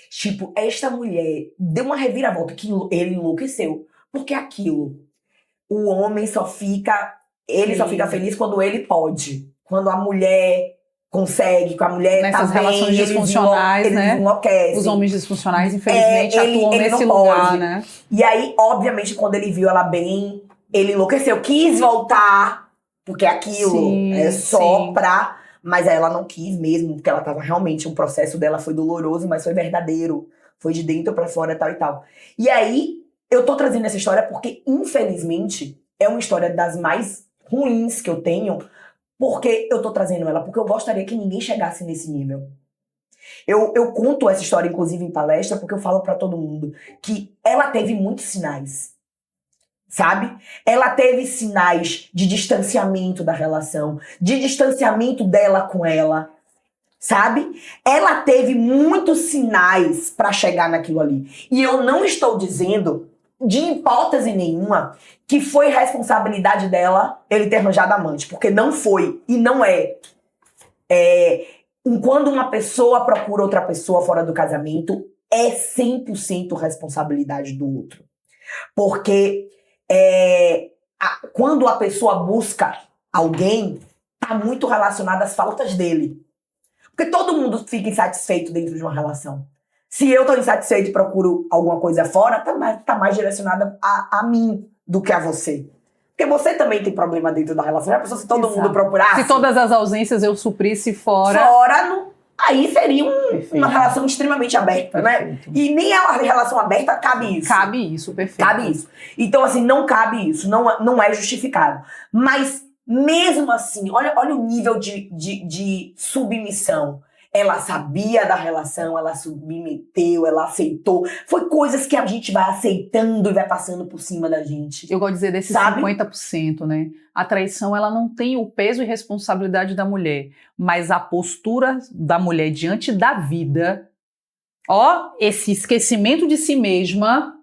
Tipo, esta mulher deu uma reviravolta que ele enlouqueceu. Porque aquilo, o homem só fica... Ele só fica feliz quando ele pode. Quando a mulher consegue, quando a mulher nessas tá bem, relações disfuncionais, eles né? enlouquecem. Os homens disfuncionais, infelizmente, atuam ele nesse não lugar, pode. né? E aí, obviamente, quando ele viu ela bem, ele enlouqueceu, quis voltar, porque aquilo é só pra... Mas ela não quis mesmo, porque ela tava realmente... O processo dela foi doloroso, mas foi verdadeiro. Foi de dentro pra fora, tal e tal. E aí, eu tô trazendo essa história porque, infelizmente, é uma história das mais ruins que eu tenho, porque eu tô trazendo ela, porque eu gostaria que ninguém chegasse nesse nível. Eu conto essa história, inclusive, em palestra, porque eu falo pra todo mundo que ela teve muitos sinais, sabe? Ela teve sinais de distanciamento da relação, de distanciamento dela com ela, sabe? Ela teve muitos sinais pra chegar naquilo ali. E eu não estou dizendo, de hipótese nenhuma, que foi responsabilidade dela ele ter arranjado amante, porque não foi e não é. Quando uma pessoa procura outra pessoa fora do casamento, é 100% responsabilidade do outro. Porque quando a pessoa busca alguém, tá muito relacionado às faltas dele. Porque todo mundo fica insatisfeito dentro de uma relação. Se eu tô insatisfeito e procuro alguma coisa fora, tá mais direcionada a mim do que a você. Porque você também tem problema dentro da relação. Já pensou se todo mundo procurasse? Se todas as ausências eu suprisse fora... Aí seria uma relação extremamente aberta, perfeito, né? E nem a relação aberta cabe isso. Cabe isso, perfeito. Cabe isso. Então, assim, não cabe isso. Não é justificado. Mas, mesmo assim, olha o nível de submissão. Ela sabia da relação, ela submeteu, ela aceitou. Foi coisas que a gente vai aceitando e vai passando por cima da gente. Eu gosto de dizer desses 50%, né? A traição, ela não tem o peso e responsabilidade da mulher, mas a postura da mulher diante da vida, esse esquecimento de si mesma...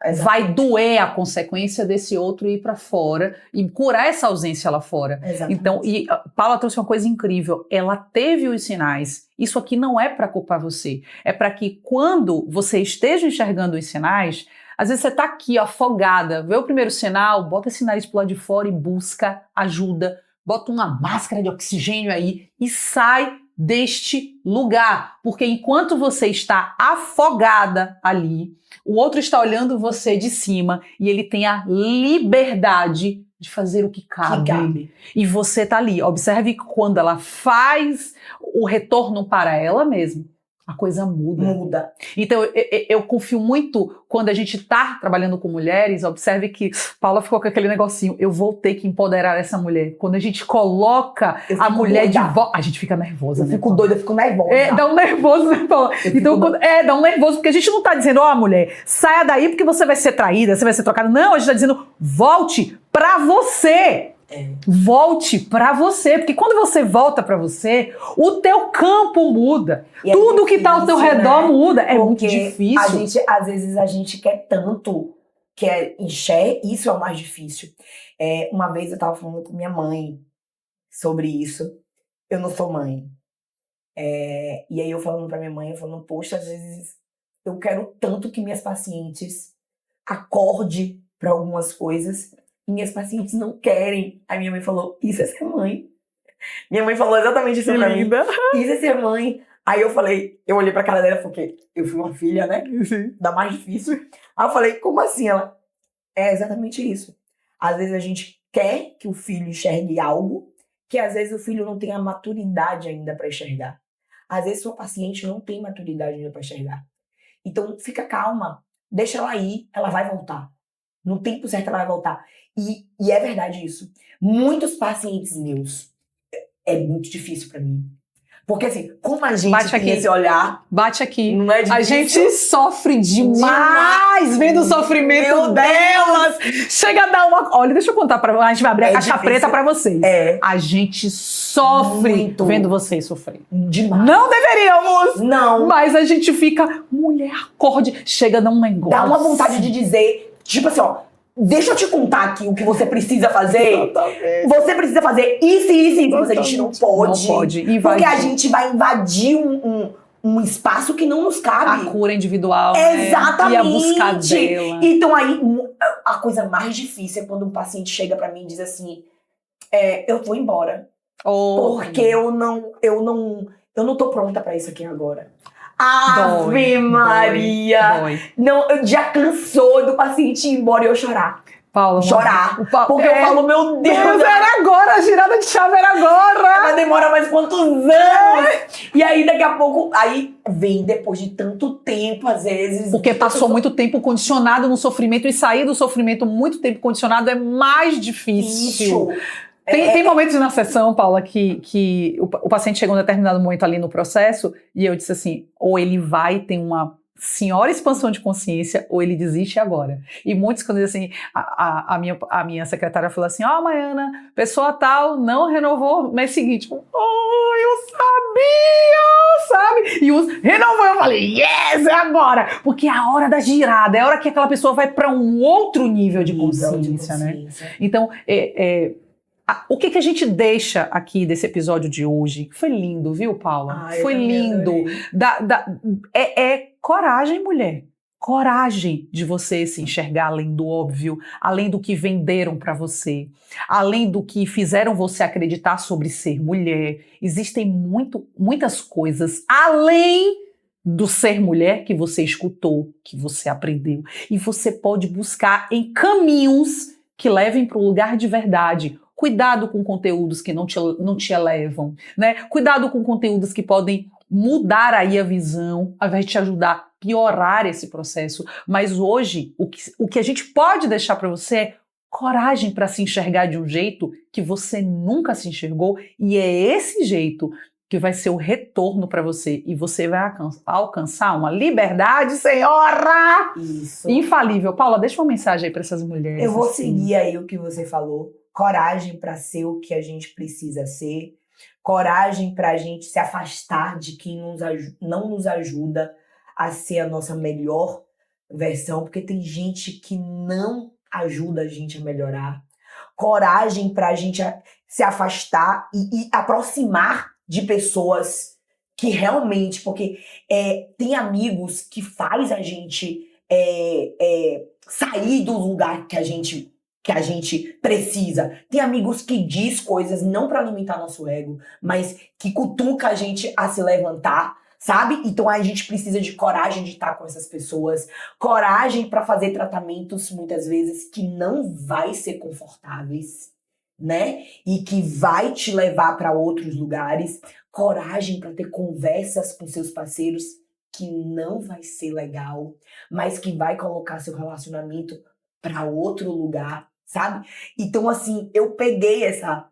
Exatamente. Vai doer a consequência desse outro ir pra fora e curar essa ausência lá fora. Exatamente. Então, e a Paula trouxe uma coisa incrível. Ela teve os sinais. Isso aqui não é pra culpar você. É pra que quando você esteja enxergando os sinais, às vezes você tá aqui, afogada, vê o primeiro sinal, bota esse nariz pro lado de fora e busca ajuda. Bota uma máscara de oxigênio aí e sai deste lugar, porque enquanto você está afogada ali, o outro está olhando você de cima e ele tem a liberdade de fazer o que cabe. E você tá ali. Observe que quando ela faz o retorno para ela mesma, a coisa muda. Então, eu confio muito quando a gente tá trabalhando com mulheres. Observe que Paula ficou com aquele negocinho. Eu vou ter que empoderar essa mulher. Quando a gente coloca a mulher de volta, a gente fica nervosa, eu fico doida, eu fico nervosa. Dá um nervoso, né, Paula? Então, dá um nervoso, porque a gente não tá dizendo, mulher, saia daí porque você vai ser traída, você vai ser trocada. Não, a gente tá dizendo, volte pra você. Volte pra você, porque quando você volta pra você, o teu campo muda. Tudo que tá ao teu redor muda. É muito difícil. Às vezes a gente quer tanto, enxergar, isso é o mais difícil. Uma vez eu tava falando com minha mãe sobre isso. Eu não sou mãe. E aí eu falando pra minha mãe, eu falando, poxa, às vezes eu quero tanto que minhas pacientes acordem pra algumas coisas. Minhas pacientes não querem. Aí minha mãe falou, isso é ser mãe. Minha mãe falou exatamente isso pra mim. Isso é ser mãe. Aí eu falei, eu olhei pra cara dela porque eu fui uma filha, né? Sim. Da mais difícil. Aí eu falei, como assim? Ela, é exatamente isso. Às vezes a gente quer que o filho enxergue algo que às vezes o filho não tem a maturidade ainda pra enxergar. Às vezes sua paciente não tem maturidade ainda pra enxergar. Então fica calma, deixa ela ir, ela vai voltar. No tempo certo ela vai voltar. E é verdade isso. Muitos pacientes meus, é muito difícil pra mim. Porque assim, como a gente tem esse olhar... Bate aqui. Não é difícil? A gente sofre demais vendo o sofrimento delas. Chega a dar uma... Olha, deixa eu contar pra vocês. A gente vai abrir a caixa preta pra vocês. A gente sofre muito vendo vocês sofrer. Demais. Não deveríamos. Não. Mas a gente fica... Mulher, acorde. Chega a dar um negócio. Dá uma vontade de dizer... Tipo assim, deixa eu te contar aqui o que você precisa fazer. Exatamente. Você precisa fazer isso e isso e isso. Mas a gente não pode. Não pode. Invadir. Porque a gente vai invadir um espaço que não nos cabe. A cura individual, exatamente. Né? E a busca dela. Então aí, a coisa mais difícil é quando um paciente chega pra mim e diz assim, eu vou embora. Porque eu não tô pronta pra isso aqui agora. Ave Maria! Dói. Não, eu já cansou do paciente ir embora e eu chorar. Paula, chorar. Porque eu falo, meu Deus. Era agora, a girada de chave era agora. Vai demorar mais quantos anos? E aí, daqui a pouco, aí vem depois de tanto tempo, às vezes. Porque passou muito tempo condicionado no sofrimento e sair do sofrimento muito tempo condicionado é mais difícil. Tem momentos na sessão, Paula, que o paciente chega a um determinado momento ali no processo e eu disse assim, ou ele vai ter uma senhora expansão de consciência ou ele desiste agora. E muitos quando dizem assim, a minha secretária falou assim, Maiana, pessoa tal não renovou no mês seguinte. Eu sabia, sabe? E os renovou, eu falei, yes, é agora! Porque é a hora da girada, é a hora que aquela pessoa vai para um outro nível de consciência, né? Então, o que a gente deixa aqui desse episódio de hoje? Foi lindo, viu, Paula? Foi lindo. Coragem, mulher. Coragem de você se enxergar além do óbvio, além do que venderam pra você, além do que fizeram você acreditar sobre ser mulher. Existem muitas coisas além do ser mulher que você escutou, que você aprendeu. E você pode buscar em caminhos que levem para o lugar de verdade. Cuidado com conteúdos que não te elevam, né? Cuidado com conteúdos que podem mudar aí a visão, ao invés de te ajudar a piorar esse processo. Mas hoje, o que a gente pode deixar para você é coragem para se enxergar de um jeito que você nunca se enxergou, e é esse jeito que vai ser o retorno para você, e você vai alcançar uma liberdade, senhora! Isso. Infalível. Paula, deixa uma mensagem aí para essas mulheres. Eu vou seguir aí o que você falou. Coragem para ser o que a gente precisa ser. Coragem para a gente se afastar de quem não nos ajuda a ser a nossa melhor versão, porque tem gente que não ajuda a gente a melhorar. Coragem para a gente se afastar e aproximar de pessoas que realmente, porque tem amigos que faz a gente sair do lugar que a gente que a gente precisa. Tem amigos que diz coisas não para alimentar nosso ego, mas que cutuca a gente a se levantar, sabe? Então a gente precisa de coragem de estar com essas pessoas, coragem para fazer tratamentos muitas vezes que não vai ser confortáveis, né? E que vai te levar para outros lugares, coragem para ter conversas com seus parceiros que não vai ser legal, mas que vai colocar seu relacionamento para outro lugar, sabe? Então, assim, eu peguei essa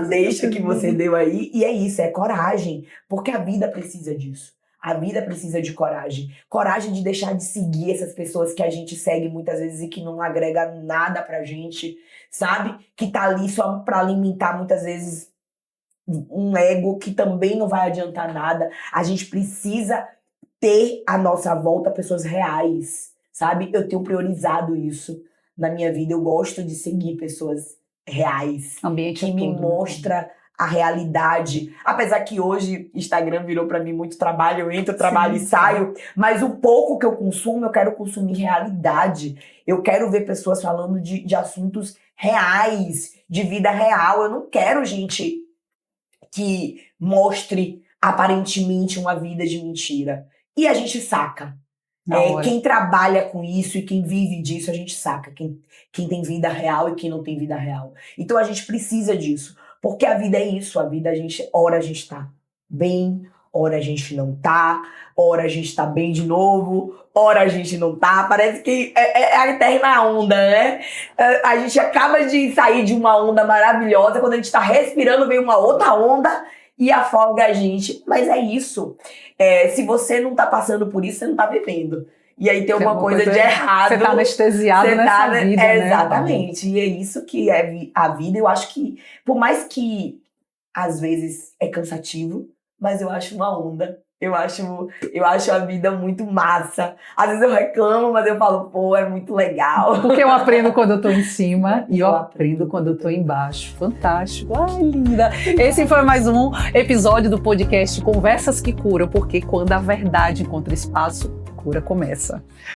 deixa que você deu aí, e é isso, é coragem, porque a vida precisa disso. A vida precisa de coragem. Coragem de deixar de seguir essas pessoas que a gente segue muitas vezes e que não agrega nada pra gente, sabe? Que tá ali só pra alimentar muitas vezes um ego que também não vai adiantar nada. A gente precisa ter à nossa volta pessoas reais, sabe? Eu tenho priorizado isso na minha vida. Eu gosto de seguir pessoas reais, Ambiente que me mostra a realidade. Apesar que hoje Instagram virou pra mim muito trabalho, eu entro, trabalho e saio, mas o pouco que eu consumo, eu quero consumir realidade. Eu quero ver pessoas falando de assuntos reais, de vida real. Eu não quero gente que mostre aparentemente uma vida de mentira. E a gente saca. Quem trabalha com isso e quem vive disso, a gente saca. Quem tem vida real e quem não tem vida real. Então a gente precisa disso. Porque a vida é isso. A vida, ora a gente tá bem, ora a gente não tá, ora a gente tá bem de novo, ora a gente não tá. Parece que é a eterna onda, né? A gente acaba de sair de uma onda maravilhosa, quando a gente tá respirando, vem uma outra onda e afoga a gente. Mas é isso. Se você não tá passando por isso, você não tá vivendo. E aí tem alguma coisa de errado. Você tá anestesiado nessa vida, né? Exatamente. E é isso que é a vida. Eu acho que, por mais que às vezes é cansativo, mas eu acho uma onda. Eu acho a vida muito massa. Às vezes eu reclamo, mas eu falo, pô, é muito legal. Porque eu aprendo quando eu tô em cima e eu aprendo quando eu tô embaixo. Fantástico. Ai, linda. Esse foi mais um episódio do podcast Conversas que Curam, porque quando a verdade encontra espaço, a cura começa.